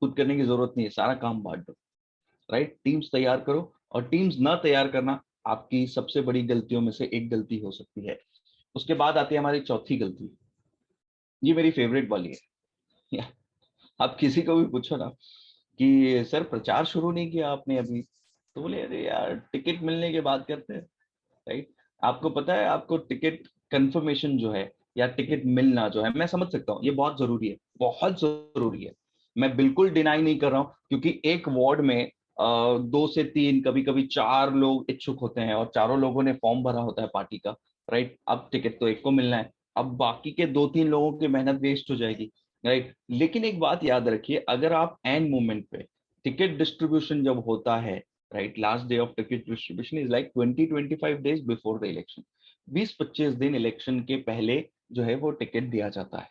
[SPEAKER 1] खुद करने की जरूरत नहीं है, सारा काम बांट दो, राइट? टीम्स तैयार करो, और टीम्स ना तैयार करना आपकी सबसे बड़ी गलतियों में से एक गलती हो सकती है। उसके बाद आती है हमारी चौथी गलती, ये मेरी फेवरेट वाली है। आप किसी को भी पूछो ना कि सर प्रचार शुरू नहीं किया आपने अभी, तो बोले अरे यार टिकट मिलने के बाद करते हैं, राइट? आपको पता है, आपको टिकट कंफर्मेशन जो है या टिकट मिलना जो है, मैं समझ सकता हूँ ये बहुत जरूरी है, बहुत जरूरी है, मैं बिल्कुल डिनाई नहीं कर रहा हूँ, क्योंकि एक वार्ड में 2 से 3, कभी कभी 4 लोग इच्छुक होते हैं और चारों लोगों ने फॉर्म भरा होता है पार्टी का, राइट? अब टिकट तो एक को मिलना है, अब बाकी के 2-3 लोगों की मेहनत वेस्ट हो जाएगी, राइट? लेकिन एक बात याद रखिए, अगर आप एंड मोमेंट पे टिकट डिस्ट्रीब्यूशन जब होता है, right, last day of ticket distribution is like 20-25 days before the election, 20-25 दिन इलेक्शन के पहले जो है वो टिकट दिया जाता है,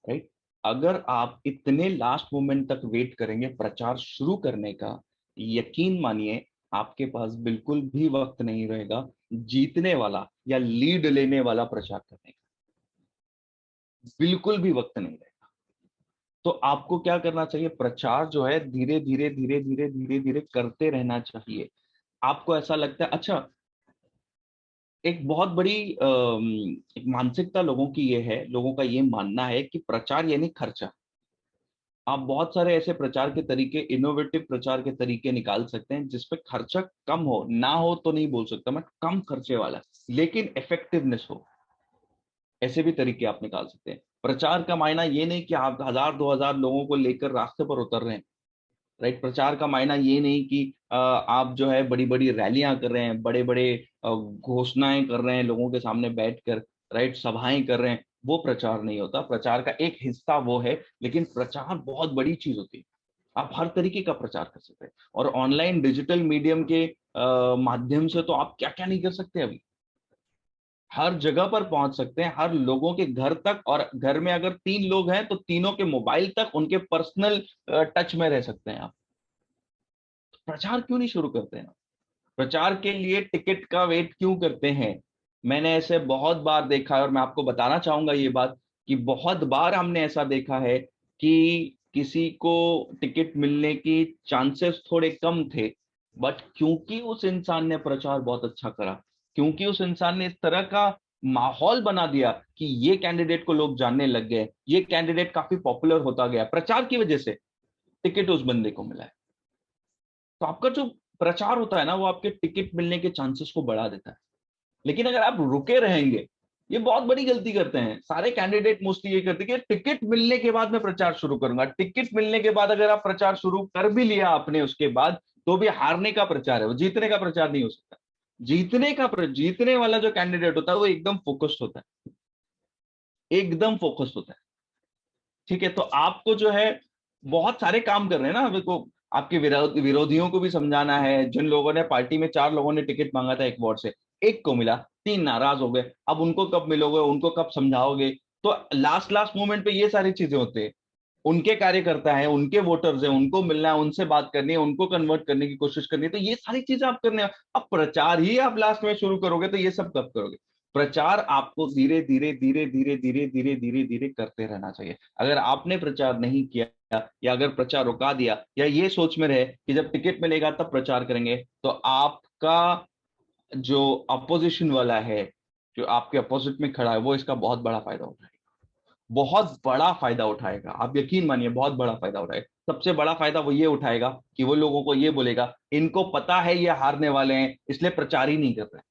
[SPEAKER 1] राइट? अगर आप इतने लास्ट मोमेंट तक वेट करेंगे प्रचार शुरू करने का, यकीन मानिए आपके पास बिल्कुल भी वक्त नहीं रहेगा जीतने वाला या लीड लेने वाला प्रचार करने का, बिल्कुल भी वक्त नहीं रहेगा। तो आपको क्या करना चाहिए, प्रचार जो है धीरे धीरे धीरे धीरे धीरे धीरे करते रहना चाहिए। आपको ऐसा लगता है, अच्छा, एक बहुत बड़ी एक मानसिकता लोगों की ये है, लोगों का ये मानना है कि प्रचार यानी खर्चा। आप बहुत सारे ऐसे प्रचार के तरीके, इनोवेटिव प्रचार के तरीके निकाल सकते हैं जिसपे खर्चा कम हो, ना हो तो नहीं बोल सकता मैं, कम खर्चे वाला लेकिन इफेक्टिवनेस हो, ऐसे भी तरीके आप निकाल सकते हैं। प्रचार का मायना ये नहीं कि आप 1000 2000 लोगों को लेकर रास्ते पर उतर रहे हैं, राइट। प्रचार का मायना ये नहीं कि आप जो है बड़ी बड़ी रैलियां कर रहे हैं, बड़े बड़े घोषणाएं कर रहे हैं लोगों के सामने बैठकर, राइट, सभाएं कर रहे हैं, वो प्रचार नहीं होता। प्रचार का एक हिस्सा वो है, लेकिन प्रचार बहुत बड़ी चीज होती है। आप हर तरीके का प्रचार कर सकते हैं, और ऑनलाइन डिजिटल मीडियम के माध्यम से तो आप क्या क्या नहीं कर सकते अभी। हर जगह पर पहुंच सकते हैं, हर लोगों के घर तक, और घर में अगर 3 लोग हैं तो तीनों के मोबाइल तक, उनके पर्सनल टच में रह सकते हैं आप। प्रचार क्यों नहीं शुरू करते हैं? प्रचार के लिए टिकट का वेट क्यों करते हैं? मैंने ऐसे बहुत बार देखा है, और मैं आपको बताना चाहूंगा ये बात, कि बहुत बार हमने ऐसा देखा है कि किसी को टिकट मिलने की चांसेस थोड़े कम थे, बट क्योंकि उस इंसान ने प्रचार बहुत अच्छा करा, क्योंकि उस इंसान ने इस तरह का माहौल बना दिया कि ये कैंडिडेट को लोग जानने लग गए, ये कैंडिडेट काफी पॉपुलर होता गया, प्रचार की वजह से टिकट उस बंदे को मिला है। तो आपका जो प्रचार होता है ना, वो आपके टिकट मिलने के चांसेस को बढ़ा देता है। लेकिन अगर आप रुके रहेंगे, ये बहुत बड़ी गलती करते हैं सारे कैंडिडेट, मोस्टली ये करते हैं कि टिकट मिलने के बाद मैं प्रचार शुरू करूंगा। टिकट मिलने के बाद अगर आप प्रचार शुरू कर भी लिया आपने उसके बाद, तो भी हारने का प्रचार है वो, जीतने का प्रचार नहीं हो सकता। जीतने वाला जो कैंडिडेट होता है वो एकदम फोकस्ड होता है, एकदम फोकस्ड होता है। ठीक है, तो आपको जो है बहुत सारे काम कर रहे हैं ना अभी को, आपके विरोधियों को भी समझाना है। जिन लोगों ने पार्टी में 4 लोगों ने टिकट मांगा था एक वार्ड से, एक को मिला, 3 नाराज हो गए, अब उनको कब मिलोगे, उनको कब समझाओगे? तो लास्ट लास्ट मोमेंट पे ये सारी चीजें होती है। उनके कार्यकर्ता है, उनके वोटर्स है, उनको मिलना है, उनसे बात करनी है, उनको कन्वर्ट करने की कोशिश करनी है, तो ये सारी चीजें आप करने हैं। अब प्रचार ही आप लास्ट में शुरू करोगे तो ये सब कब करोगे? प्रचार आपको धीरे धीरे धीरे धीरे धीरे धीरे धीरे धीरे करते रहना चाहिए। अगर आपने प्रचार नहीं किया, या अगर प्रचार रुका दिया, या ये सोच में रहे कि जब टिकट मिलेगा तब प्रचार करेंगे, तो आपका जो अपोजिशन वाला है, जो आपके अपोजिट में खड़ा है, वो इसका बहुत बड़ा फायदा उठाएगा, बहुत बड़ा फायदा उठाएगा। आप यकीन मानिए बहुत बड़ा फायदा उठाएगा। सबसे बड़ा फायदा वो ये उठाएगा कि वो लोगों को ये बोलेगा, इनको पता है ये हारने वाले हैं, इसलिए प्रचार ही नहीं कर रहे।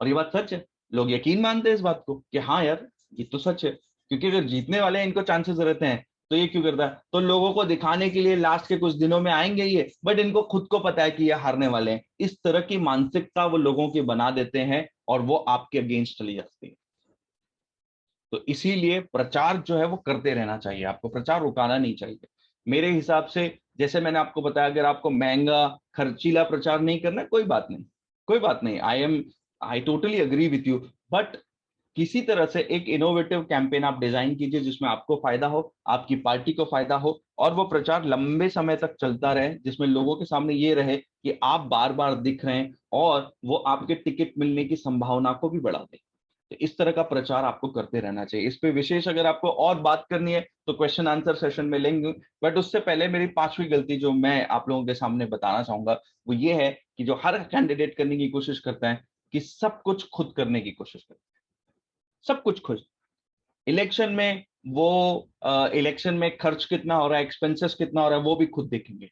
[SPEAKER 1] और ये बात सच है, लोग यकीन मानते हैं इस बात को कि हाँ यार, ये तो सच है, क्योंकि अगर जीतने वाले हैं, इनको चांसेस रहते हैं, तो ये क्यों करता है? तो लोगों को दिखाने के लिए लास्ट के कुछ दिनों में आएंगे ये, बट इनको खुद को पता है कि ये हारने वाले हैं। इस तरह की मानसिकता वो लोगों की बना देते हैं, और वो आपके अगेंस्ट चली जाती है। तो इसीलिए प्रचार जो है वो करते रहना चाहिए, आपको प्रचार रुकाना नहीं चाहिए मेरे हिसाब से। जैसे मैंने आपको बताया, अगर आपको महंगा खर्चीला प्रचार नहीं करना है, कोई बात नहीं, कोई बात नहीं, I totally agree with you. But किसी तरह से एक इनोवेटिव कैंपेन आप डिजाइन कीजिए जिसमें आपको फायदा हो, आपकी पार्टी को फायदा हो, और वो प्रचार लंबे समय तक चलता रहे, जिसमें लोगों के सामने ये रहे कि आप बार बार दिख रहे हैं, और वो आपके टिकट मिलने की संभावना को भी बढ़ा दे। तो इस तरह का प्रचार आपको करते रहना चाहिए। इस पे विशेष अगर आपको और बात करनी है तो क्वेश्चन आंसर सेशन में लेंगे, बट उससे पहले मेरी 5वीं गलती जो मैं आप लोगों के सामने बताना चाहूंगा, वो ये है कि जो हर कैंडिडेट करने की कोशिश करता है कि सब कुछ खुद करने की कोशिश करता है, सब कुछ खुद। इलेक्शन में वो इलेक्शन में खर्च कितना हो रहा है, एक्सपेंसेस कितना हो रहा है, वो भी खुद देखेंगे।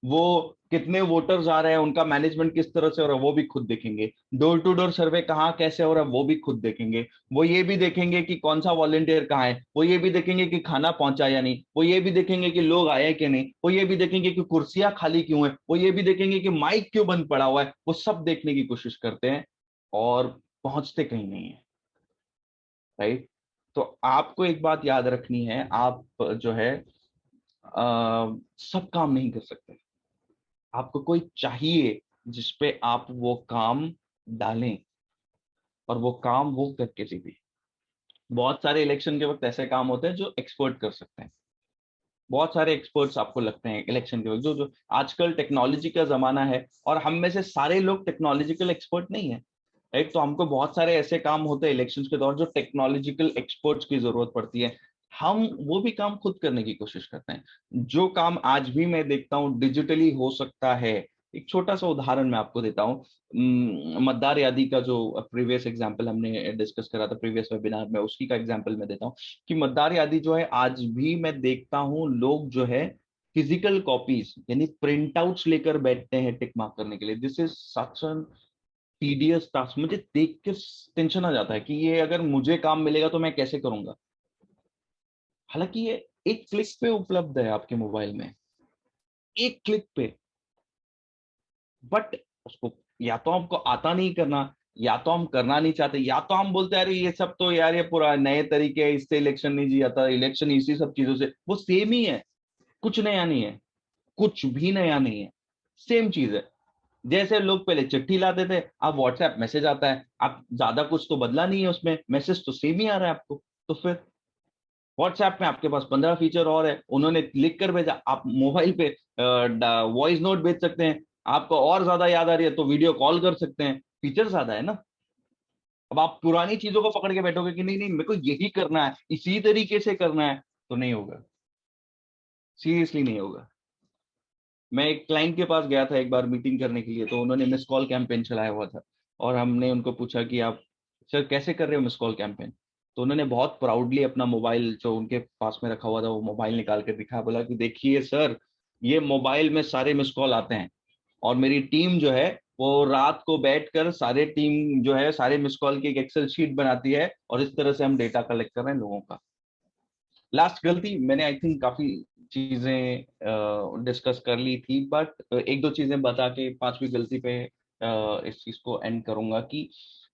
[SPEAKER 1] वो कितने वोटर्स आ रहे हैं, उनका मैनेजमेंट किस तरह से हो रहा है, वो भी खुद देखेंगे। डोर टू डोर सर्वे कहाँ कैसे हो रहा है, वो भी खुद देखेंगे। वो ये भी देखेंगे कि कौन सा वॉलंटियर कहाँ है, वो ये भी देखेंगे कि खाना पहुंचा या नहीं, वो ये भी देखेंगे कि लोग आए कि नहीं, वो ये भी देखेंगे कि कुर्सियां खाली क्यों है, वो ये भी देखेंगे कि माइक क्यों बंद पड़ा हुआ है। वो सब देखने की कोशिश करते हैं, और पहुंचते कहीं नहीं है, राइट। तो आपको एक बात याद रखनी है, आप जो है सब काम नहीं कर सकते। आपको कोई चाहिए जिसपे आप वो काम डालें, और वो काम वो करके दे। बहुत सारे इलेक्शन के वक्त ऐसे काम होते हैं जो एक्सपर्ट कर सकते हैं। बहुत सारे एक्सपर्ट्स आपको लगते हैं इलेक्शन के वक्त, जो जो आजकल टेक्नोलॉजी का जमाना है और हम में से सारे लोग टेक्नोलॉजिकल एक्सपर्ट नहीं है। एक तो हमको बहुत सारे ऐसे काम होते हैं इलेक्शंस के दौरान जो टेक्नोलॉजिकल एक्सपर्ट्स की जरूरत पड़ती है। हम वो भी काम खुद करने की कोशिश करते हैं। जो काम आज भी मैं देखता हूँ डिजिटली हो सकता है। एक छोटा सा उदाहरण मैं आपको देता हूँ। मतदार यादी का जो प्रीवियस एग्जाम्पल हमने डिस्कस करा था प्रीवियस वेबिनार में, उसकी का एग्जाम्पल मैं देता हूँ कि मतदार यादी जो है आज भी मैं देखता हूँ लोग जो है फिजिकल कॉपीज यानी प्रिंट आउट्स लेकर बैठते हैं टिक मार्क करने के लिए। This is such an tedious task. मुझे देख के टेंशन आ जाता है कि ये अगर मुझे काम मिलेगा तो मैं कैसे करूंगा। हालांकि ये एक क्लिक पे उपलब्ध है आपके मोबाइल में, एक क्लिक पे। बट उसको या तो हमको आता नहीं करना, या तो हम करना नहीं चाहते, या तो हम बोलते हैं अरे ये सब तो यार ये पूरा नए तरीके है, इससे इलेक्शन नहीं जी जाता, इलेक्शन इसी सब चीजों से। वो सेम ही है, कुछ नया नहीं है, कुछ भी नया नहीं है, सेम चीज है। जैसे लोग पहले चिट्ठी लाते थे, अब व्हाट्सएप मैसेज आता है, अब ज्यादा कुछ तो बदला नहीं है उसमें, मैसेज तो सेम ही आ रहा है आपको। तो फिर व्हाट्सएप में आपके पास 15 फीचर और है, उन्होंने लिख कर भेजा, आप मोबाइल पे वॉइस नोट भेज सकते हैं, आपको और ज्यादा याद आ रही है तो वीडियो कॉल कर सकते हैं, फीचर ज्यादा है ना। अब आप पुरानी चीजों को पकड़ के बैठोगे कि नहीं नहीं मेरे को यही करना है, इसी तरीके से करना है, तो नहीं होगा, सीरियसली नहीं होगा। मैं एक क्लाइंट के पास गया था एक बार मीटिंग करने के लिए, तो उन्होंने मिस कॉल कैंपेन चलाया हुआ था। और हमने उनको पूछा कि आप सर कैसे कर रहे हो मिस कॉल कैंपेन। तो उन्होंने बहुत प्राउडली अपना मोबाइल जो उनके पास में रखा हुआ था वो मोबाइल निकाल कर दिखाया, बोला कि देखिए सर, ये मोबाइल में सारे मिस कॉल आते हैं और मेरी टीम जो है वो रात को बैठकर सारे टीम जो है सारे मिस कॉल की एक एक्सेल शीट बनाती है और इस तरह से हम डेटा कलेक्ट कर रहे हैं लोगों का। लास्ट गलती मैंने आई थिंक काफी चीजें डिस्कस कर ली थी, बट एक दो चीजें बता के पांचवी गलती पे इस चीज को एंड करूंगा कि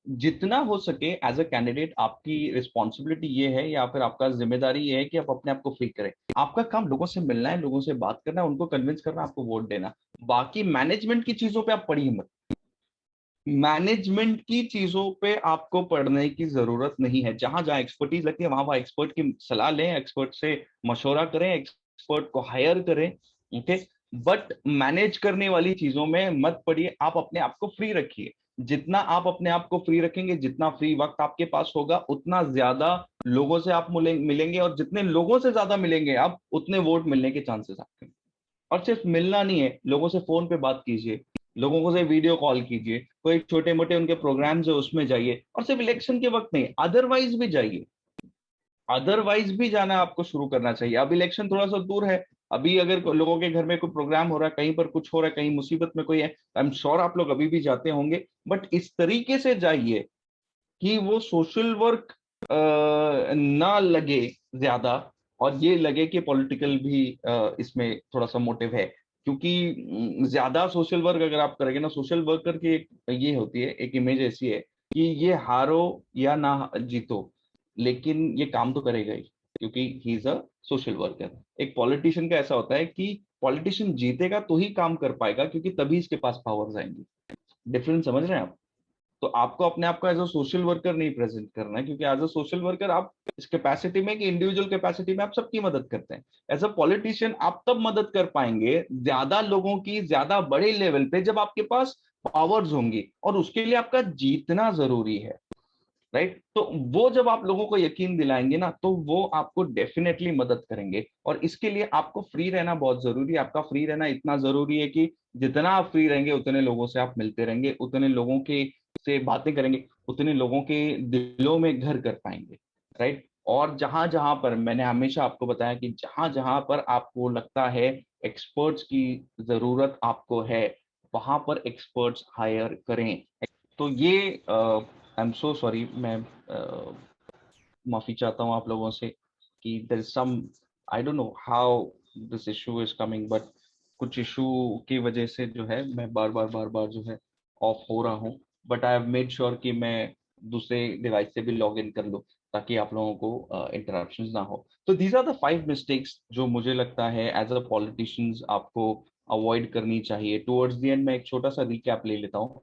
[SPEAKER 1] जितना हो सके एज अ कैंडिडेट आपकी रिस्पॉन्सिबिलिटी ये है या फिर आपका जिम्मेदारी ये है कि आप अपने आप को फ्री करें। आपका काम लोगों से मिलना है, लोगों से बात करना है, उनको कन्विंस करना, आपको वोट देना। बाकी मैनेजमेंट की चीजों पे आप पढ़िए मत। मैनेजमेंट की चीजों पे आपको पढ़ने की जरूरत नहीं है। जहां जहां एक्सपर्टीज लगती है वहां वहां एक्सपर्ट की सलाह लें, एक्सपर्ट से मशवरा करें, एक्सपर्ट को हायर करें। ओके, बट मैनेज करने वाली चीजों में मत पड़िए। आप अपने आप को फ्री रखिए। जितना आप अपने आप को फ्री रखेंगे, जितना फ्री वक्त आपके पास होगा, उतना ज्यादा लोगों से आप मिलेंगे, और जितने लोगों से ज्यादा मिलेंगे आप, उतने वोट मिलने के चांसेस आपके। और सिर्फ मिलना नहीं है, लोगों से फोन पे बात कीजिए, लोगों को से वीडियो कॉल कीजिए, कोई छोटे मोटे उनके प्रोग्राम्स है उसमें जाइए, और सिर्फ इलेक्शन के वक्त नहीं, अदरवाइज भी जाइए। अदरवाइज भी जाना आपको शुरू करना चाहिए। अब इलेक्शन थोड़ा सा दूर है, अभी अगर लोगों के घर में कोई प्रोग्राम हो रहा है, कहीं पर कुछ हो रहा है, कहीं मुसीबत में कोई है, आई एम श्योर आप लोग अभी भी जाते होंगे। बट इस तरीके से जाइए कि वो सोशल वर्क ना लगे ज्यादा, और ये लगे कि पॉलिटिकल भी इसमें थोड़ा सा मोटिव है। क्योंकि ज्यादा सोशल वर्क अगर आप करेंगे ना, सोशल वर्कर की एक ये होती है, एक इमेज ऐसी है कि ये हारो या ना जीतो, लेकिन ये काम तो करेगा ही, क्योंकि he is a social worker. एक पॉलिटिशियन का ऐसा होता है कि पॉलिटिशियन जीतेगा तो ही काम कर पाएगा, क्योंकि तभी इसके पास पावर्स आएंगी। डिफरेंस समझ रहे हैं आप? तो आपको अपने आप को एज अ सोशल वर्कर नहीं प्रेजेंट करना है, क्योंकि एज अ सोशल वर्कर आप इस कैपेसिटी में कि इंडिविजुअल कैपेसिटी में आप सबकी मदद करते हैं। एज अ पॉलिटिशियन आप तब मदद कर पाएंगे ज्यादा लोगों की, ज्यादा बड़े लेवल पे, जब आपके पास पावर्स होंगी, और उसके लिए आपका जीतना जरूरी है। राइट? तो वो जब आप लोगों को यकीन दिलाएंगे ना, तो वो आपको डेफिनेटली मदद करेंगे। और इसके लिए आपको फ्री रहना बहुत जरूरी है। आपका फ्री रहना इतना जरूरी है कि जितना आप फ्री रहेंगे उतने लोगों से आप मिलते रहेंगे, उतने लोगों के से बातें करेंगे, उतने लोगों के दिलों में घर कर पाएंगे। राइट? और जहां जहां पर मैंने हमेशा आपको बताया कि जहां जहां पर आपको लगता है एक्सपर्ट्स की जरूरत आपको है, वहां पर एक्सपर्ट्स हायर करें। तो ये आई एम सो सॉरी, मैं माफी चाहता हूँ आप लोगों से कि there is some, I don't know how this issue is coming, but कुछ इशू की वजह से जो है मैं बार बार जो है ऑफ हो रहा हूँ। But I have made sure कि मैं दूसरे डिवाइस से भी लॉग इन कर लूँ, ताकि आप लोगों को इंटरप्शंस ना हो। तो दीज आर द 5 मिस्टेक्स जो मुझे लगता है एज अ पॉलिटिशियंस आपको अवॉइड करनी चाहिए। टुवर्ड्स द एंड मैं एक छोटा सा रिकैप ले लेता हूँ।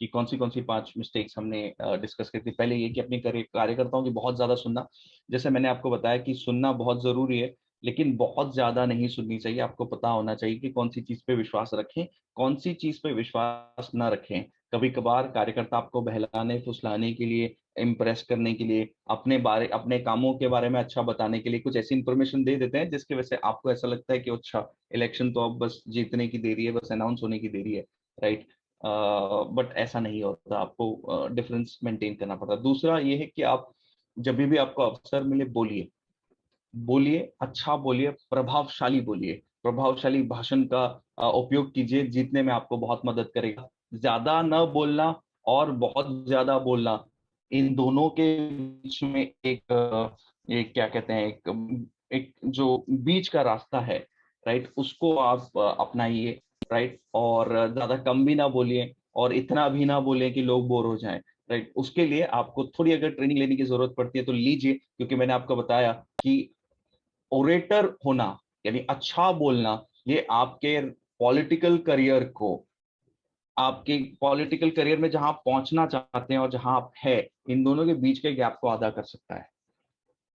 [SPEAKER 1] कि कौन सी 5 मिस्टेक्स हमने डिस्कस की थी। पहले ये कि अपने कार्यकर्ताओं की बहुत ज्यादा सुनना। जैसे मैंने आपको बताया कि सुनना बहुत जरूरी है, लेकिन बहुत ज्यादा नहीं सुननी चाहिए। आपको पता होना चाहिए कि कौन सी चीज पे विश्वास रखें, कौन सी चीज पे विश्वास ना रखें। कभी कभार कार्यकर्ता आपको बहलाने फुसलाने के लिए, इम्प्रेस करने के लिए, अपने कामों के बारे में अच्छा बताने के लिए कुछ ऐसी इंफॉर्मेशन दे देते हैं जिसकी वजह से आपको ऐसा लगता है कि अच्छा, इलेक्शन तो अब बस जीतने की देरी है, बस अनाउंस होने की देरी है, राइट। बट ऐसा नहीं होता, आपको डिफरेंस मेंटेन करना पड़ता है। दूसरा ये है कि आप जब भी आपको अवसर मिले, बोलिए। बोलिए, अच्छा बोलिए, प्रभावशाली बोलिए। प्रभावशाली भाषण का उपयोग कीजिए, जीतने में आपको बहुत मदद करेगा। ज्यादा न बोलना और बहुत ज्यादा बोलना, इन दोनों के बीच में एक क्या कहते हैं, एक जो बीच का रास्ता है, राइट, उसको आप अपनाइए, राइट। और ज्यादा कम भी ना बोलिए और इतना भी ना बोले कि लोग बोर हो जाएं, राइट। उसके लिए आपको थोड़ी अगर ट्रेनिंग लेने की जरूरत पड़ती है तो लीजिए, क्योंकि मैंने आपको बताया कि ओरेटर होना, यानी अच्छा बोलना, ये आपके पॉलिटिकल करियर को, आपके पॉलिटिकल करियर में जहां आप पहुंचना चाहते हैं और जहां आप है, इन दोनों के बीच के गैप को आधा कर सकता है,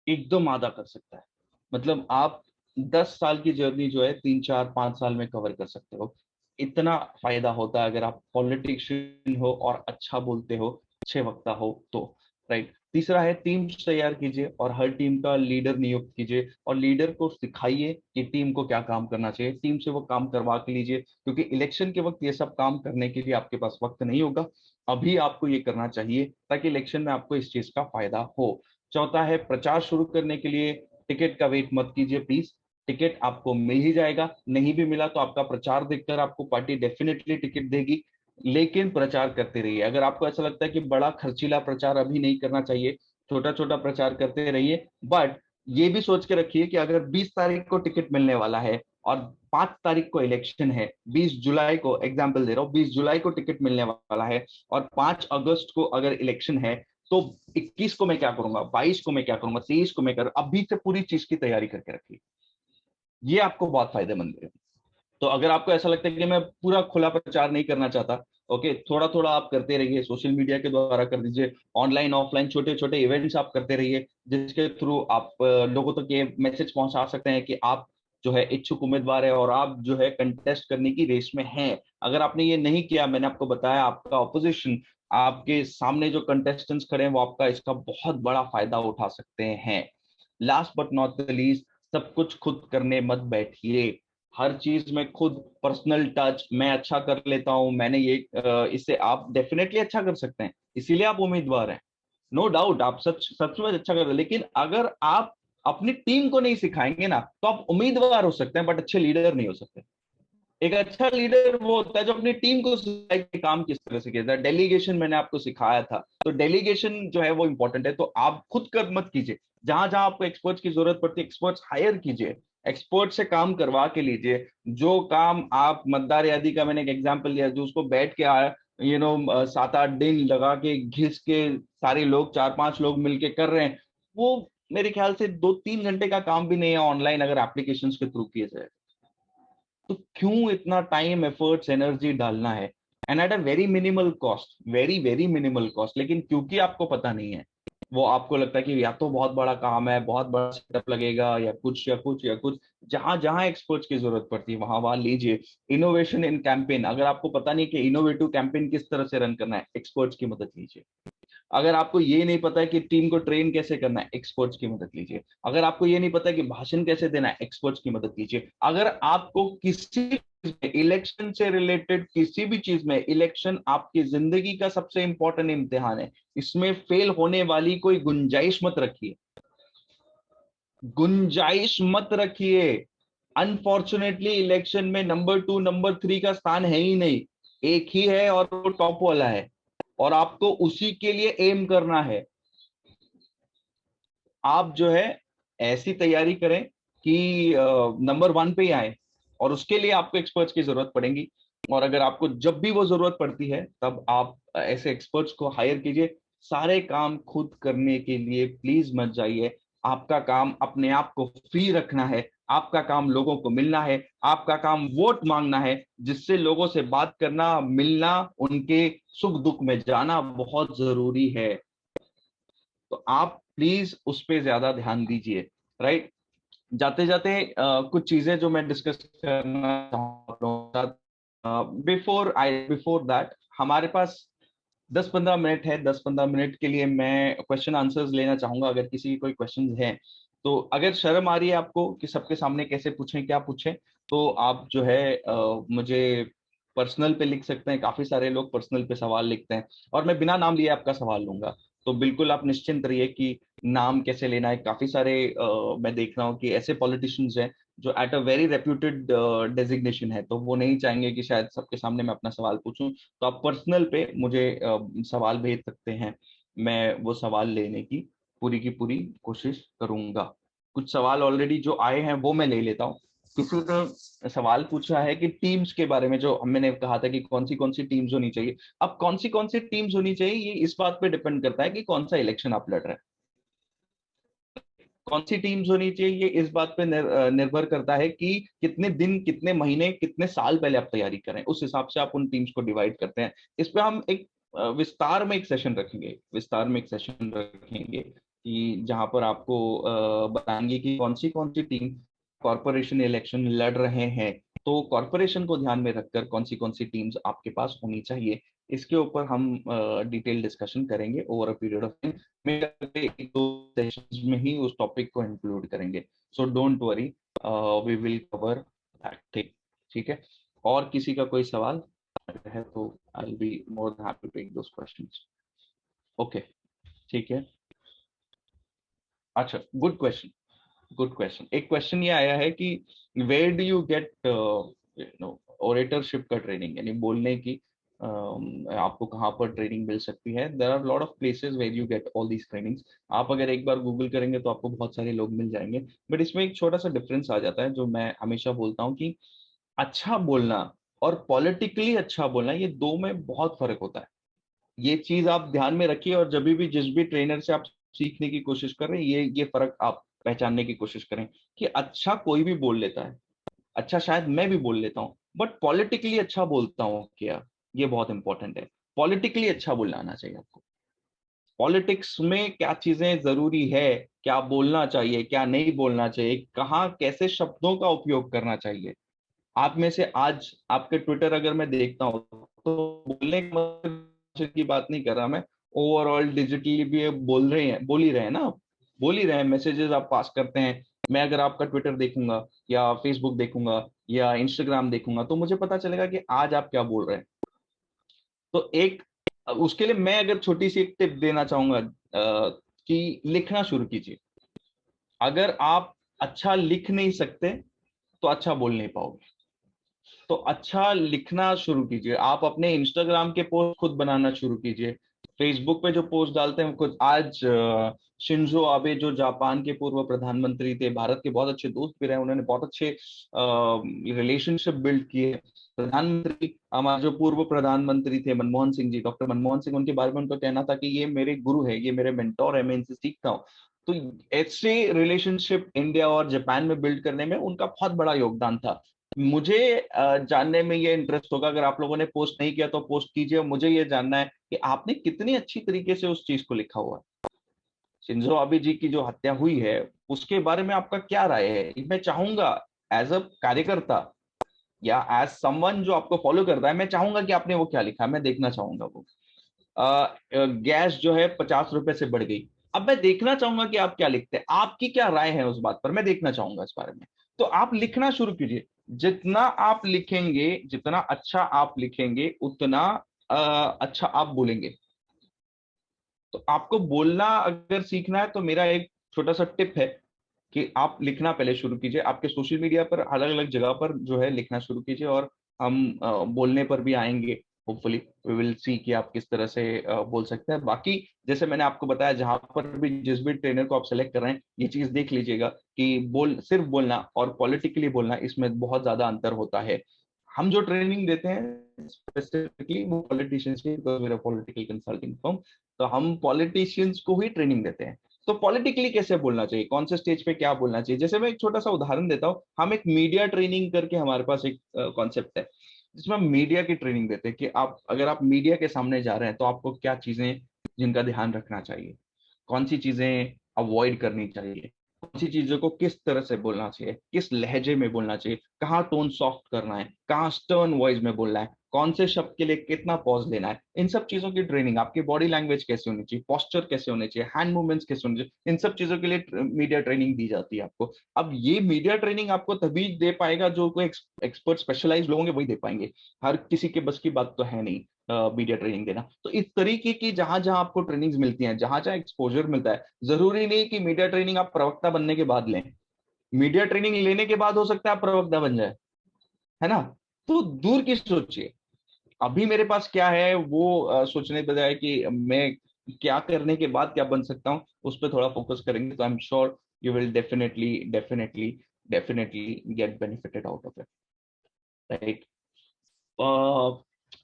[SPEAKER 1] एकदम आधा कर सकता है। मतलब आप 10 साल की जर्नी जो है 3 4 5 साल में कवर कर सकते हो। इतना फायदा होता है अगर आप पॉलिटिशियन हो और अच्छा बोलते हो, अच्छे वक्ता हो तो, राइट। तीसरा है, टीम तैयार कीजिए और हर टीम का लीडर नियुक्त कीजिए और लीडर को सिखाइए कि टीम को क्या काम करना चाहिए, टीम से वो काम करवा के लीजिए, क्योंकि इलेक्शन के वक्त ये सब काम करने के लिए आपके पास वक्त नहीं होगा। अभी आपको ये करना चाहिए ताकि इलेक्शन में आपको इस चीज का फायदा हो। चौथा है, प्रचार शुरू करने के लिए टिकट का वेट मत कीजिए प्लीज। टिकट आपको मिल ही जाएगा, नहीं भी मिला तो आपका प्रचार देखकर आपको पार्टी डेफिनेटली टिकट देगी। लेकिन प्रचार करते रहिए। अगर आपको ऐसा लगता है कि बड़ा खर्चीला प्रचार अभी नहीं करना चाहिए, छोटा छोटा प्रचार करते रहिए, बट ये भी सोच के रखिए कि अगर 20 तारीख को टिकट मिलने वाला है और 5 तारीख को इलेक्शन है, 20 जुलाई को एग्जाम्पल दे रहा हूँ, 20 जुलाई को टिकट मिलने वाला है और 5 अगस्त को अगर इलेक्शन है, तो 21 को मैं क्या करूंगा, 22 को मैं क्या करूंगा, 23 को मैं अभी से पूरी चीज की तैयारी करके रखिए। ये आपको बहुत फायदेमंद है। तो अगर आपको ऐसा लगता है कि मैं पूरा खुला प्रचार नहीं करना चाहता, ओके, थोड़ा थोड़ा आप करते रहिए, सोशल मीडिया के द्वारा कर दीजिए, ऑनलाइन ऑफलाइन छोटे छोटे इवेंट्स आप करते रहिए, जिसके थ्रू आप लोगों तक ये मैसेज पहुंचा सकते हैं कि आप जो है इच्छुक उम्मीदवार है और आप जो है कंटेस्ट करने की रेस में हैं। अगर आपने ये नहीं किया, मैंने आपको बताया, आपका ऑपोजिशन, आपके सामने जो कंटेस्टेंट्स खड़े हैं, वो आपका इसका बहुत बड़ा फायदा उठा सकते हैं। Last but not the least, सब कुछ खुद करने मत बैठिए। हर चीज में खुद पर्सनल टच, मैं अच्छा कर लेता हूं, मैंने ये इससे आप डेफिनेटली अच्छा कर सकते हैं, इसीलिए आप उम्मीदवार हैं। नो डाउट आप सच में अच्छा कर रहे हैं, लेकिन अगर आप अपनी टीम को नहीं सिखाएंगे ना, तो आप उम्मीदवार हो सकते हैं बट अच्छे लीडर नहीं हो सकते। एक अच्छा लीडर वो होता है जो अपनी टीम को सिखाए कि काम किस तरह से किया जाए। डेलीगेशन मैंने आपको सिखाया था, तो डेलीगेशन जो है वो इंपॉर्टेंट है। तो आप खुद कर मत कीजिए, जहां जहां आपको एक्सपर्ट्स की जरूरत पड़ती है, एक्सपर्ट्स हायर कीजिए, एक्सपर्ट से काम करवा के लीजिए। जो काम आप मतदार यादी का मैंने एक एग्जाम्पल लिया, जो उसको बैठ के आया 7 8 दिन लगा के घिस के सारे लोग, 4 5 लोग मिलके कर रहे हैं, वो मेरे ख्याल से 2 3 घंटे का काम भी नहीं है ऑनलाइन, अगर एप्लीकेशन के थ्रू किए जाए। तो क्यों इतना टाइम एफर्ट्स एनर्जी डालना है, and at a very minimal cost, very very minimal cost. लेकिन क्योंकि आपको पता नहीं है, वो आपको लगता है कि या तो बहुत बड़ा काम है, बहुत बड़ा सेटअप लगेगा, या कुछ या कुछ या कुछ। जहां जहां एक्सपर्ट्स की जरूरत पड़ती है वहां वहां लीजिए। इनोवेशन इन कैंपेन, अगर आपको पता नहीं कि इनोवेटिव कैंपेन किस तरह से रन करना है, एक्सपर्ट्स की मदद लीजिए। अगर आपको ये नहीं पता है कि टीम को ट्रेन कैसे करना है, एक्सपर्ट्स की मदद लीजिए। अगर आपको ये नहीं पता है कि भाषण कैसे देना है, एक्सपर्ट्स की मदद लीजिए। अगर आपको किसी इलेक्शन से रिलेटेड किसी भी चीज में, इलेक्शन आपकी जिंदगी का सबसे इंपॉर्टेंट इम्तिहान है, इसमें फेल होने वाली कोई गुंजाइश मत रखिए, गुंजाइश मत रखिए। अनफॉर्चुनेटली इलेक्शन में नंबर 2 नंबर 3 का स्थान है ही नहीं, एक ही है और वो टॉप वाला है, और आपको उसी के लिए एम करना है। आप जो है ऐसी तैयारी करें कि नंबर 1 पे ही आए, और उसके लिए आपको एक्सपर्ट्स की जरूरत पड़ेगी। और अगर आपको जब भी वो जरूरत पड़ती है, तब आप ऐसे एक्सपर्ट्स को हायर कीजिए। सारे काम खुद करने के लिए प्लीज मत जाइए। आपका काम अपने आप को फ्री रखना है, आपका काम लोगों को मिलना है, आपका काम वोट मांगना है, जिससे लोगों से बात करना, मिलना, उनके सुख दुख में जाना बहुत जरूरी है। तो आप प्लीज उस पर ज्यादा ध्यान दीजिए। राइट। जाते जाते कुछ चीजें जो मैं डिस्कस करना चाहूँगा, बिफोर दैट हमारे पास 10-15 मिनट है। 10-15 मिनट के लिए मैं क्वेश्चन आंसर्स लेना चाहूंगा, अगर किसी की कोई क्वेश्चन है तो। अगर शर्म आ रही है आपको कि सबके सामने कैसे पूछें, क्या पूछें, तो आप जो है मुझे पर्सनल पे लिख सकते हैं। काफी सारे लोग पर्सनल पे सवाल लिखते हैं और मैं बिना नाम लिए आपका सवाल लूंगा। तो बिल्कुल आप निश्चिंत रहिए कि नाम कैसे लेना है। काफी सारे मैं देख रहा हूँ कि ऐसे पॉलिटिशियंस हैं जो at a very reputed designation है, तो वो नहीं चाहेंगे कि शायद सबके सामने मैं अपना सवाल पूछूं। तो आप पर्सनल पे मुझे सवाल भेज सकते हैं। मैं वो सवाल लेने की पूरी कोशिश करूंगा। कुछ सवाल ऑलरेडी जो आए हैं वो मैं ले लेता हूँ। किसी ने सवाल पूछा है कि टीम्स के बारे में, जो मैंने कहा था कि कौन सी टीम्स होनी चाहिए। अब कौन सी टीम्स होनी चाहिए ये इस बात पे डिपेंड करता है कि कौन सा इलेक्शन आप लड़ रहे हैं। कौन सी टीम्स होनी चाहिए ये इस बात पे निर्भर करता है कि कितने दिन, कितने महीने, कितने साल पहले आप तैयारी करें, उस हिसाब से आप उन टीम्स को डिवाइड करते हैं। इस पे हम एक विस्तार में एक सेशन रखेंगे, विस्तार में एक सेशन रखेंगे कि जहां पर आपको बताएंगे कि कौन सी टीम कॉरपोरेशन इलेक्शन लड़ रहे हैं, तो कॉरपोरेशन को ध्यान में रखकर कौन सी टीम्स आपके पास होनी चाहिए। इसके ऊपर हम डिटेल डिस्कशन करेंगे over a period of time में। एक दो सेशंस में ही उस टॉपिक को इंक्लूड करेंगे। So don't worry, we will cover that thing. ठीक है। और किसी का कोई सवाल है तो I will be more than happy to take those questions. Okay. ठीक है। अच्छा, गुड क्वेश्चन। Good question. एक क्वेश्चन ये आया है कि where do you get oratorship का ट्रेनिंग, यानी बोलने की आपको कहाँ पर ट्रेनिंग मिल सकती है। There are lot of places where you get all these trainings. आप अगर एक बार गूगल करेंगे तो आपको बहुत सारे लोग मिल जाएंगे। बट इसमें एक छोटा सा डिफरेंस आ जाता है जो मैं हमेशा बोलता हूँ कि अच्छा बोलना और पॉलिटिकली अच्छा बोलना, ये दो में बहुत फर्क होता है। ये चीज आप ध्यान में रखिए और जब भी जिस भी ट्रेनर से आप सीखने की कोशिश कर रहे हैं, ये फर्क आप पहचानने की कोशिश करें कि अच्छा कोई भी बोल लेता है, अच्छा शायद मैं भी बोल लेता हूँ, बट पॉलिटिकली अच्छा बोलता हूँ क्या, ये बहुत इंपॉर्टेंट है। पॉलिटिकली अच्छा बोलना आना चाहिए आपको। पॉलिटिक्स में क्या चीजें जरूरी है, क्या बोलना चाहिए, क्या नहीं बोलना चाहिए, कहाँ कैसे शब्दों का उपयोग करना चाहिए। आप में से आज आपके ट्विटर अगर मैं देखता हूँ तो बोलने की बात नहीं कर रहा मैं, ओवरऑल डिजिटली भी ये बोल ही रहे हैं ना, बोल ही रहे हैं, मैसेजेस आप पास करते हैं। मैं अगर आपका ट्विटर देखूंगा या फेसबुक देखूंगा या इंस्टाग्राम देखूंगा तो मुझे पता चलेगा कि आज आप क्या बोल रहे हैं। तो एक उसके लिए मैं अगर छोटी सी एक टिप देना चाहूंगा कि लिखना शुरू कीजिए। अगर आप अच्छा लिख नहीं सकते तो अच्छा बोल नहीं पाओगे। तो अच्छा लिखना शुरू कीजिए। आप अपने इंस्टाग्राम के पोस्ट खुद बनाना शुरू कीजिए। फेसबुक पे जो पोस्ट डालते हैं खुद। आज शिंजो आबे जो जापान के पूर्व प्रधानमंत्री थे, भारत के बहुत अच्छे दोस्त भी रहे, उन्होंने बहुत अच्छे रिलेशनशिप बिल्ड किए। प्रधानमंत्री हमारे जो पूर्व प्रधानमंत्री थे मनमोहन सिंह जी, डॉक्टर मनमोहन सिंह, उनके बारे में उनका कहना था कि ये मेरे गुरु है, ये मेरे मेंटोर है, मैं इनसे सीखता हूँ। तो ऐसे रिलेशनशिप इंडिया और जापान में बिल्ड करने में उनका बहुत बड़ा योगदान था। मुझे जानने में ये इंटरेस्ट होगा, अगर आप लोगों ने पोस्ट नहीं किया तो पोस्ट कीजिए। मुझे ये जानना है कि आपने कितनी अच्छी तरीके से उस चीज को लिखा हुआ है। शिंजो आबे जी की जो हत्या हुई है उसके बारे में आपका क्या राय है, मैं चाहूंगा एज अ कार्यकर्ता या एज समवन जो आपको फॉलो करता है, मैं चाहूंगा कि आपने वो क्या लिखा है, मैं देखना चाहूंगा वो। गैस जो है 50 रुपए से बढ़ गई। अब मैं देखना चाहूंगा कि आप क्या लिखते हैं, आपकी क्या राय है उस बात पर, मैं देखना चाहूंगा इस बारे में। तो आप लिखना शुरू कीजिए। जितना आप लिखेंगे, जितना अच्छा आप लिखेंगे, उतना अच्छा आप बोलेंगे। तो आपको बोलना अगर सीखना है तो मेरा एक छोटा सा टिप है कि आप लिखना पहले शुरू कीजिए। आपके सोशल मीडिया पर अलग अलग जगह पर जो है लिखना शुरू कीजिए और हम बोलने पर भी आएंगे। होपफुली वी विल सी कि आप किस तरह से बोल सकते हैं। बाकी जैसे मैंने आपको बताया, जहां पर भी जिस भी ट्रेनर को आप सेलेक्ट कर रहे हैं, ये चीज देख लीजिएगा कि सिर्फ बोलना और पॉलिटिकली बोलना, इसमें बहुत ज्यादा अंतर होता है। हम जो ट्रेनिंग देते हैं स्पेसिफिकली वो पॉलिटिशियंस की, बिकॉज मेरा पॉलिटिकल कंसल्टिंग फर्म, तो हम पॉलिटिशियंस को ही ट्रेनिंग देते हैं। तो पॉलिटिकली कैसे बोलना चाहिए, कौन से स्टेज पे क्या बोलना चाहिए। जैसे मैं एक छोटा सा उदाहरण देता हूँ, हम एक मीडिया ट्रेनिंग करके हमारे पास एक कॉन्सेप्ट है जिसमें हम मीडिया की ट्रेनिंग देते हैं कि आप अगर आप मीडिया के सामने जा रहे हैं तो आपको क्या चीजें जिनका ध्यान रखना चाहिए, कौन सी चीजें अवॉइड करनी चाहिए, कौन सी चीजों को किस तरह से बोलना चाहिए, किस लहजे में बोलना चाहिए, कहाँ टोन सॉफ्ट करना है, कहाँ स्टर्न वॉइस में बोलना है, कौन से शब्द के लिए कितना पॉज लेना है। इन सब चीजों की ट्रेनिंग, आपकी बॉडी लैंग्वेज कैसे होनी चाहिए, पोस्चर कैसे होने चाहिए, हैंड मूवमेंट्स कैसे होने चाहिए, इन सब चीजों के लिए मीडिया ट्रेनिंग दी जाती है आपको। अब ये मीडिया ट्रेनिंग आपको तभी दे पाएगा जो कोई एक्सपर्ट स्पेशलाइज लोग होंगे, वही दे पाएंगे। हर किसी के बस की बात तो है नहीं मीडिया ट्रेनिंग देना। तो इस तरीके की जहां जहां आपको ट्रेनिंग्स मिलती हैं, जहां जहां एक्सपोजर मिलता है, जरूरी नहीं कि मीडिया ट्रेनिंग आप प्रवक्ता बनने के बाद लें। मीडिया ट्रेनिंग लेने के बाद हो सकता है आप प्रवक्ता बन जाए, है ना। तो दूर की सोचिए, अभी मेरे पास क्या है वो सोचने के बजाय कि मैं क्या करने के बाद क्या बन सकता हूँ, उस पर थोड़ा फोकस करेंगे तो I am sure you will definitely definitely definitely get benefited out of it, right.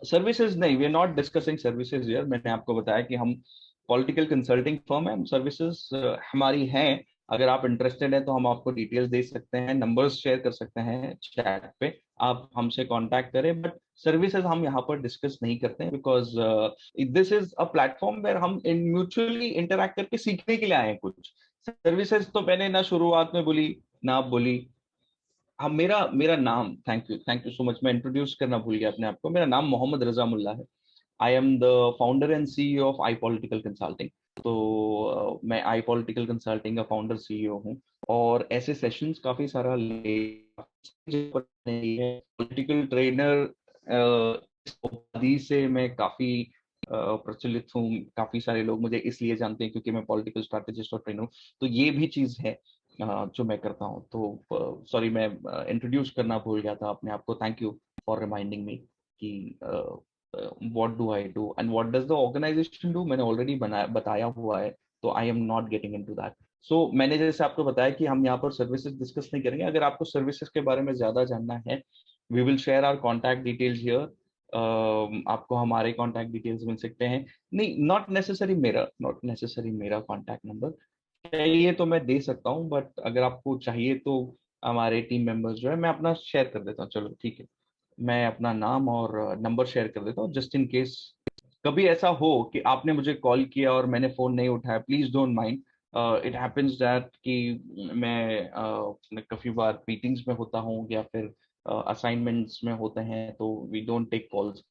[SPEAKER 1] Services नहीं, we are not discussing services here. मैंने आपको बताया कि हम पॉलिटिकल कंसल्टिंग फर्म है, सर्विसेज हमारी हैं। अगर आप इंटरेस्टेड हैं तो हम आपको डिटेल्स दे सकते हैं, नंबर्स शेयर कर सकते हैं चैट पे, आप हमसे कांटेक्ट करें। बट सर्विसेज हम यहाँ पर डिस्कस नहीं करते हैं, because this is a platform where हम म्यूचुअली इंटरैक्ट करके सीखने के लिए आए हैं कुछ। सर्विसेज तो मैंने ना शुरुआत में बोली ना आप बोली। हाँ, मेरा मेरा नाम, थैंक यू सो मच, मैं इंट्रोड्यूस करना भूल गया अपने आप को। मेरा नाम मोहम्मद रजा मुल्ला है। I am the founder and CEO of I political consulting. तो मैं आई पॉलिटिकल कंसल्टिंग का फाउंडर सीईओ हूँ, और ऐसे सेशंस काफी सारा ले पॉलिटिकल ट्रेनर उपाधि से मैं काफी प्रचलित हूँ। काफी सारे लोग मुझे इसलिए जानते हैं क्योंकि मैं पॉलिटिकल स्ट्रैटेजिस्ट और ट्रेनर हूँ। तो ये भी चीज है जो मैं करता हूँ। तो सॉरी, मैं इंट्रोड्यूस करना भूल गया था अपने आप को। Thank you for reminding me कि what do I do and what does the organisation do, मैंने ऑलरेडी बताया हुआ है। तो I am not getting into that. So मैंने जैसे आपको बताया कि हम यहाँ पर सर्विसेज डिस्कस नहीं करेंगे। अगर आपको सर्विसेज के बारे में ज्यादा जानना है, we will share our contact details here. आपको हमारे कॉन्टैक्ट डिटेल्स मिल सकते हैं। नहीं, नॉट नेसेसरी मेरा कॉन्टैक्ट नंबर चाहिए तो मैं दे सकता हूँ, बट अगर आपको चाहिए तो हमारे टीम मेंबर्स जो है, मैं अपना शेयर कर देता हूँ। चलो ठीक है, मैं अपना नाम और नंबर शेयर कर देता हूँ, जस्ट इन केस कभी ऐसा हो कि आपने मुझे कॉल किया और मैंने फोन नहीं उठाया। Please don't mind, it happens that कि मैं काफी बार मीटिंग्स में होता हूँ या फिर असाइनमेंट्स में होते हैं, तो वी डोंट टेक कॉल्स।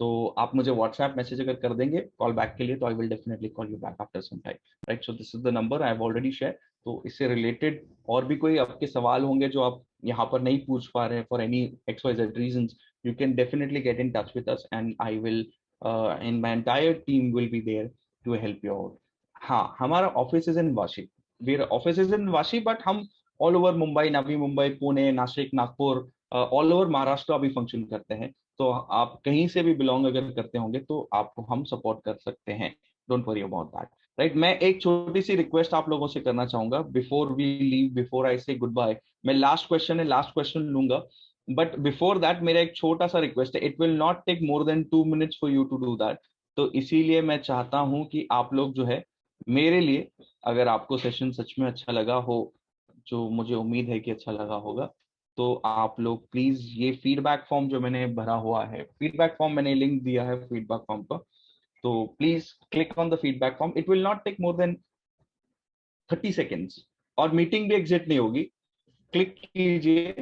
[SPEAKER 1] तो आप मुझे व्हाट्सएप मैसेज अगर कर देंगे कॉल बैक के लिए, तो I will definitely call you back after some time, right. So this is the number I have already share. तो इससे रिलेटेड और भी कोई आपके सवाल होंगे जो आप यहाँ पर नहीं पूछ पा रहे हैं for any X Y Z reasons, you can definitely get in touch with us and I will and my entire team will be there to help you out. हाँ, हमारा office is in Vashi, where office is in Vashi, but हम all over Mumbai, Navi Mumbai, Pune, Nashik, Nagpur, all over Maharashtra अभी फंक्शन करते हैं। तो आप कहीं से भी बिलोंग अगर करते होंगे तो आपको हम सपोर्ट कर सकते हैं। Don't worry about that, right. मैं एक छोटी सी रिक्वेस्ट आप लोगों से करना चाहूंगा before we leave, before I say good bye. मैं लास्ट क्वेश्चन लूंगा, बट बिफोर दैट मेरा एक छोटा सा रिक्वेस्ट है। It will not take more than 2 minutes for you to do that. तो इसीलिए मैं चाहता हूं कि आप लोग जो है मेरे लिए, अगर आपको सेशन सच में अच्छा लगा हो, जो मुझे उम्मीद है कि अच्छा लगा होगा, तो आप लोग प्लीज ये फीडबैक फॉर्म जो मैंने भरा हुआ है, फीडबैक फॉर्म मैंने लिंक दिया है फीडबैक फॉर्म का, तो please click on the feedback form. It will not take more than 30 seconds, और मीटिंग भी एग्जिट नहीं होगी। क्लिक कीजिए,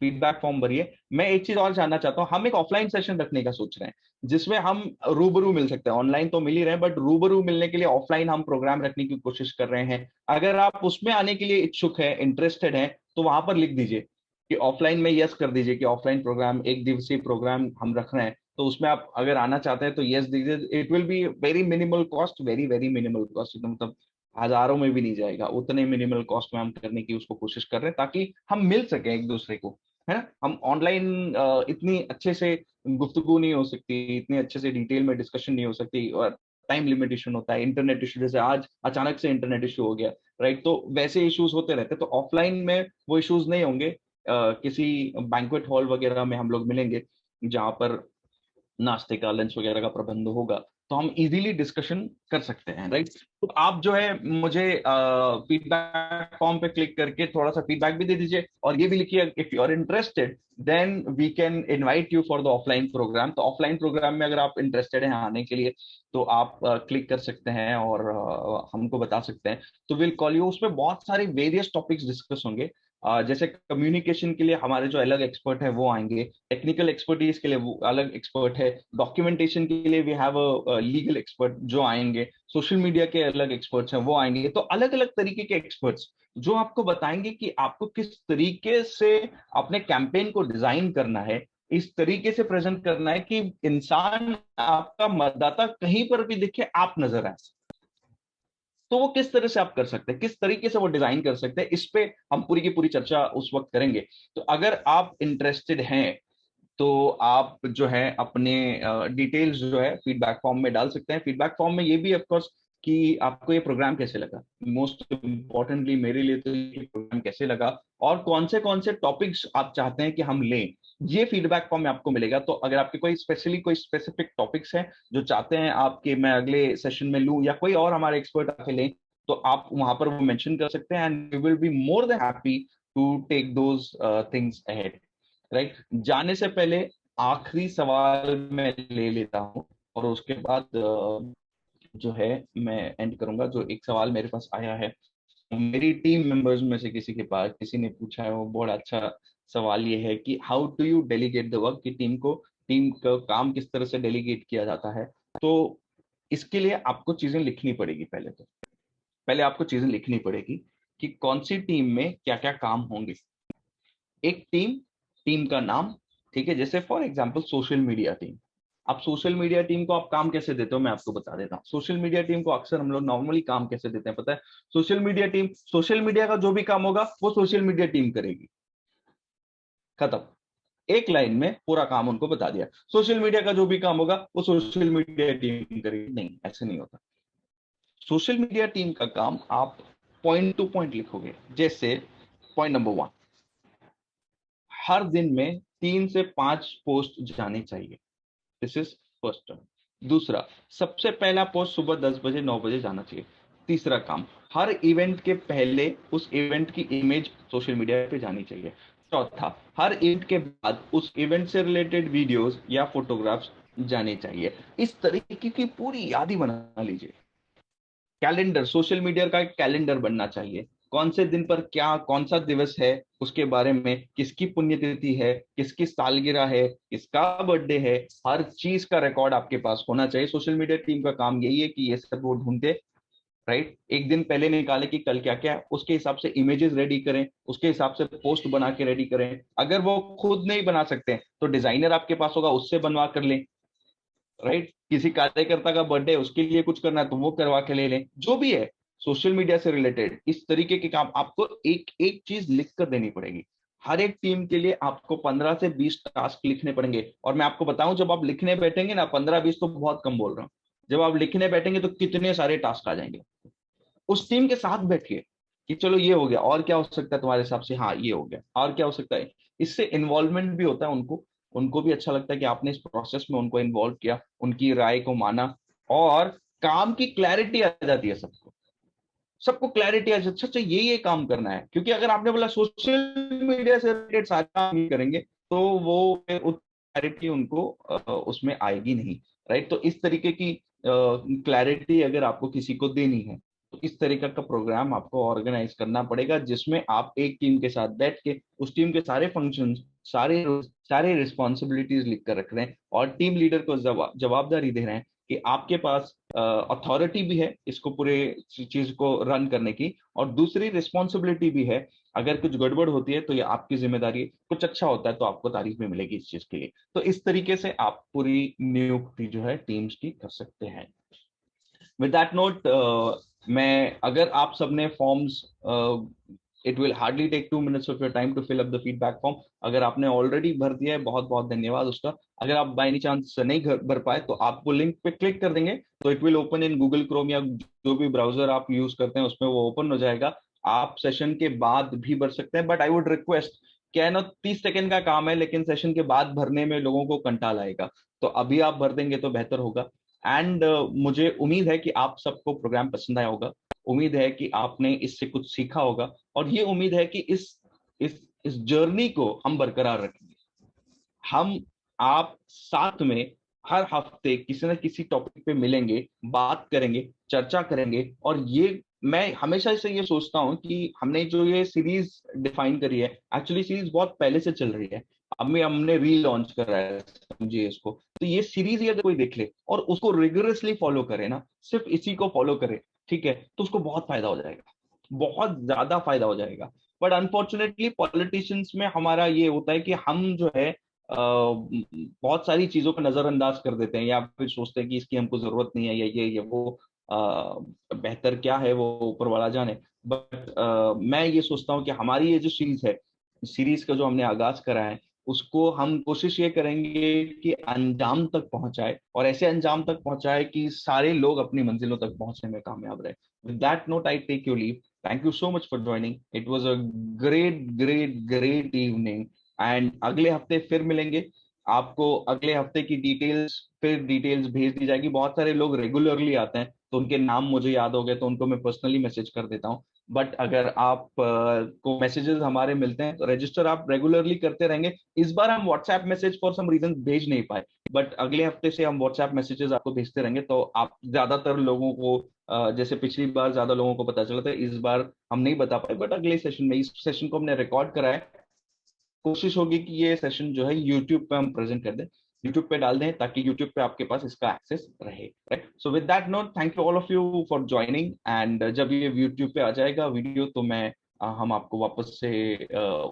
[SPEAKER 1] फीडबैक फॉर्म भरिए। मैं एक चीज और जानना चाहता हूँ, हम एक ऑफलाइन सेशन रखने का सोच रहे हैं जिसमें हम रूबरू मिल सकते हैं। ऑनलाइन तो मिल ही रहे हैं, बट रूबरू मिलने के लिए ऑफलाइन हम प्रोग्राम रखने की कोशिश कर रहे हैं। अगर आप उसमें आने के लिए इच्छुक है, इंटरेस्टेड है, तो वहां पर लिख दीजिए कि ऑफलाइन में, यस कर दीजिए कि ऑफलाइन प्रोग्राम, एक दिवसीय प्रोग्राम हम रख रहे हैं। तो उसमें आप अगर आना चाहते हैं तो यस दीजिए। It will be very minimal cost, very very minimal cost, मतलब हजारों में भी नहीं जाएगा। उतने मिनिमल कॉस्ट में हम करने की उसको कोशिश कर रहे हैं ताकि हम मिल सके एक दूसरे को, है ना। हम ऑनलाइन इतनी अच्छे से गुफ्तगू नहीं हो सकती, इतने अच्छे से डिटेल में डिस्कशन नहीं हो सकती, और टाइम लिमिटेशन होता है, इंटरनेट इशू, जैसे आज अचानक से इंटरनेट इशू हो गया, राइट। तो वैसे इश्यूज होते रहते हैं। तो ऑफलाइन में वो इश्यूज नहीं होंगे। किसी बैंक्वेट हॉल वगैरह में हम लोग मिलेंगे जहाँ पर नाश्ते का, लंच वगैरह का प्रबंध होगा। तो हम इजीली डिस्कशन कर सकते हैं, राइट। तो आप जो है मुझे फीडबैक फॉर्म पे क्लिक करके थोड़ा सा फीडबैक भी दे दीजिए, और ये भी लिखिए if you are interested then we can invite you for the offline program. तो ऑफलाइन प्रोग्राम में अगर आप इंटरेस्टेड हैं आने के लिए तो आप क्लिक कर सकते हैं और हमको बता सकते हैं। तो विल कॉल यू। उसमें बहुत सारे वेरियस टॉपिक्स डिस्कस होंगे। जैसे कम्युनिकेशन के लिए हमारे जो अलग एक्सपर्ट है वो आएंगे, टेक्निकल एक्सपर्टीज के लिए वो अलग एक्सपर्ट है, डॉक्यूमेंटेशन के लिए we have a legal expert जो आएंगे, सोशल मीडिया के अलग एक्सपर्ट्स हैं वो आएंगे। तो अलग अलग तरीके के एक्सपर्ट्स जो आपको बताएंगे कि आपको किस तरीके से अपने कैंपेन को डिजाइन करना है, इस तरीके से प्रेजेंट करना है कि इंसान, आपका मतदाता कहीं पर भी दिखे आप नजर आए। तो वो किस तरह से आप कर सकते हैं, किस तरीके से वो डिजाइन कर सकते हैं, इस पे हम पूरी की पूरी चर्चा उस वक्त करेंगे। तो अगर आप इंटरेस्टेड हैं तो आप जो है अपने डिटेल्स जो है फीडबैक फॉर्म में डाल सकते हैं। फीडबैक फॉर्म में ये भी ऑफ कोर्स कि आपको ये प्रोग्राम कैसे लगा, मोस्ट इम्पोर्टेंटली मेरे लिए तो ये प्रोग्राम कैसे लगा, और कौन से टॉपिक्स आप चाहते हैं कि हम लें, ये फीडबैक फॉर्म में आपको मिलेगा। तो अगर आपके कोई स्पेसिफिक टॉपिक्स हैं जो चाहते हैं आपके मैं अगले सेशन में लूं या कोई और हमारे एक्सपर्ट आके लें, तो आप वहां पर वो मेंशन कर सकते हैं and we will be more than happy to take those things ahead, right. जाने से पहले आखिरी सवाल मैं ले लेता हूं और उसके बाद जो है मैं एंड करूंगा। जो एक सवाल मेरे पास आया है मेरी टीम मेंबर्स में से किसी के पास, किसी ने पूछा है, वो बहुत अच्छा सवाल ये है कि how do you delegate the work, कि टीम का काम किस तरह से डेलीगेट किया जाता है। तो इसके लिए आपको चीजें लिखनी पड़ेगी। पहले आपको चीजें लिखनी पड़ेगी कि कौन सी टीम में क्या क्या काम होंगे। एक टीम का नाम, ठीक है। जैसे for example social media team. अब सोशल मीडिया टीम को आप काम कैसे देते हो मैं आपको बता देता हूँ। सोशल मीडिया टीम को अक्सर हम लोग नॉर्मली काम कैसे देते हैं पता है। सोशल मीडिया का जो भी काम होगा वो सोशल मीडिया टीम करेगी, खत्म। एक लाइन में पूरा काम उनको बता दिया। सोशल मीडिया का जो भी काम होगा वो सोशल मीडिया टीम करेगी, नहीं, ऐसे नहीं होता। सोशल मीडिया टीम का काम आप पॉइंट टू पॉइंट लिखोगे। जैसे पॉइंट नंबर 1, हर दिन में 3 से 5 पोस्ट जाने चाहिए। This is first term. दूसरा, सबसे पहला पोस्ट सुबह 10 बजे 9 बजे जाना चाहिए। तीसरा काम, हर इवेंट के पहले उस इवेंट की इमेज सोशल मीडिया पे जानी चाहिए। चौथा, हर इवेंट के बाद उस इवेंट से रिलेटेड वीडियोस या फोटोग्राफ्स जाने चाहिए। इस तरीके की पूरी यादी बना लीजिए। कैलेंडर, सोशल मीडिया का एक कैलेंडर बनना चाहिए। कौन से दिन पर क्या, कौन सा दिवस है, उसके बारे में, किसकी पुण्यतिथि है, किसकी सालगिरह है, किसका बर्थडे है, हर चीज का रिकॉर्ड आपके पास होना चाहिए। सोशल मीडिया टीम का काम यही है कि ये सब वो ढूंढते, राइट। एक दिन पहले निकाले कि कल क्या क्या है, उसके हिसाब से इमेजेस रेडी करें, उसके हिसाब से पोस्ट बना के रेडी करें। अगर वो खुद नहीं बना सकते तो डिजाइनर आपके पास होगा, उससे बनवा कर लें, राइट। किसी कार्यकर्ता का बर्थडे उसके लिए कुछ करना है तो वो करवा के ले लें। जो भी है सोशल मीडिया से रिलेटेड इस तरीके के काम आपको एक एक चीज लिख कर देनी पड़ेगी। हर एक टीम के लिए आपको 15 से 20 टास्क लिखने पड़ेंगे। और मैं आपको बताऊं, जब आप लिखने बैठेंगे ना, 15-20 तो बहुत कम बोल रहा हूँ, जब आप लिखने बैठेंगे तो कितने सारे टास्क आ जाएंगे। उस टीम के साथ बैठिए कि चलो ये हो गया, और क्या हो सकता है तुम्हारे हिसाब से, हाँ ये हो गया, और क्या हो सकता है। इससे इन्वॉल्वमेंट भी होता है, उनको उनको भी अच्छा लगता है कि आपने इस प्रोसेस में उनको इन्वॉल्व किया, उनकी राय को माना, और काम की क्लैरिटी आ जाती है। सबको सबको क्लैरिटी आ जाती है, अच्छा अच्छा ये काम करना है। क्योंकि अगर आपने बोला सोशल मीडिया से रिलेटेड सारे काम ही करेंगे तो वो क्लैरिटी उनको उसमें आएगी नहीं, राइट। तो इस तरीके की क्लैरिटी अगर आपको किसी को देनी है तो इस तरीके का प्रोग्राम आपको ऑर्गेनाइज करना पड़ेगा, जिसमें आप एक टीम के साथ बैठ के उस टीम के सारे फंक्शन, सारे सारे रिस्पॉन्सिबिलिटीज लिख कर रख रहे हैं, और टीम लीडर को जवाबदारी दे रहे हैं कि आपके पास अथॉरिटी भी है इसको पूरे चीज को रन करने की, और दूसरी रिस्पॉन्सिबिलिटी भी है। अगर कुछ गड़बड़ होती है तो ये आपकी जिम्मेदारी है, कुछ अच्छा होता है तो आपको तारीफ भी मिलेगी इस चीज के लिए। तो इस तरीके से आप पूरी नियुक्ति जो है टीम्स की कर सकते हैं। विद दैट नोट, मैं अगर आप सबने forms, it will hardly take 2 minutes of your time to fill up the feedback form. अगर आपने ऑलरेडी भर दिया है बहुत बहुत धन्यवाद उसका। अगर आप बाय एनी चांस नहीं भर पाए तो आप वो लिंक पे क्लिक कर देंगे तो it will open in Google Chrome या जो भी ब्राउजर आप यूज करते हैं उसमें वो ओपन हो जाएगा। आप सेशन के बाद भी भर सकते हैं, बट आई वुड रिक्वेस्ट, क्या है ना, 30 सेकंड का काम है लेकिन सेशन के बाद भरने में लोगों को कंटाल आएगा, तो अभी आप भर देंगे तो बेहतर होगा। एंड मुझे उम्मीद है कि आप सबको प्रोग्राम पसंद आया होगा, उम्मीद है कि आपने इससे कुछ सीखा होगा, और ये उम्मीद है कि इस जर्नी को हम बरकरार रखेंगे। हम आप साथ में हर हफ्ते किसी न किसी टॉपिक पे मिलेंगे, बात करेंगे, चर्चा करेंगे। और ये मैं हमेशा से ये सोचता हूँ कि हमने जो ये सीरीज डिफाइन करी है, एक्चुअली सीरीज बहुत पहले से चल रही है, अभी हमने रीलॉन्च करा है, समझिए इसको। तो ये सीरीज ही अगर कोई देख ले और उसको रिगरसली फॉलो करे ना, सिर्फ इसी को फॉलो करे, ठीक है, तो उसको बहुत फायदा हो जाएगा, बहुत ज्यादा फायदा हो जाएगा। बट अनफॉर्चुनेटली पॉलिटिशियंस में हमारा ये होता है कि हम जो है बहुत सारी चीजों को नजरअंदाज कर देते हैं, या फिर सोचते हैं कि इसकी हमको जरूरत नहीं है, या ये वो बेहतर क्या है वो ऊपर वाला जाने। बट मैं ये सोचता हूँ कि हमारी ये जो सीरीज है, सीरीज का जो हमने आगाज करा है, उसको हम कोशिश ये करेंगे कि अंजाम तक पहुंचाए, और ऐसे अंजाम तक पहुंचाए कि सारे लोग अपनी मंजिलों तक पहुंचने में कामयाब रहे। With that note I take you leave. Thank you so much for joining, it was a great great great evening. And अगले हफ्ते फिर मिलेंगे। आपको अगले हफ्ते की डिटेल्स भेज दी जाएगी। बहुत सारे लोग रेगुलरली आते हैं तो उनके नाम मुझे याद हो गए, तो उनको मैं पर्सनली मैसेज कर देता हूँ। बट अगर आप को मैसेजेस हमारे मिलते हैं तो रजिस्टर आप रेगुलरली करते रहेंगे। इस बार हम WhatsApp message for some reason भेज नहीं पाए, बट अगले हफ्ते से हम व्हाट्सएप मैसेजेस आपको भेजते रहेंगे। तो आप ज्यादातर लोगों को जैसे पिछली बार ज्यादा लोगों को पता चला था, इस बार हम नहीं बता पाए, बट अगले सेशन में, इस सेशन को हमने रिकॉर्ड करा है, कोशिश होगी कि ये सेशन जो है यूट्यूब पे हम प्रेजेंट कर दें, यूट्यूब पे डाल दें, ताकि यूट्यूब पे आपके पास इसका एक्सेस रहे, right. So with that note, thank you all of you for joining. And जब ये यूट्यूब पे आ जाएगा वीडियो, तो हम आपको वापस से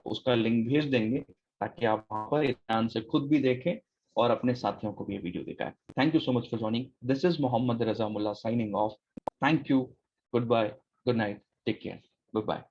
[SPEAKER 1] उसका लिंक भेज देंगे, ताकि आप वहां पर ध्यान से खुद भी देखें और अपने साथियों को भी ये वीडियो दिखाएं। Thank you so much for joining. This is Mohammad Raza Mulla signing off. Thank you, good bye, good night, take care, good bye.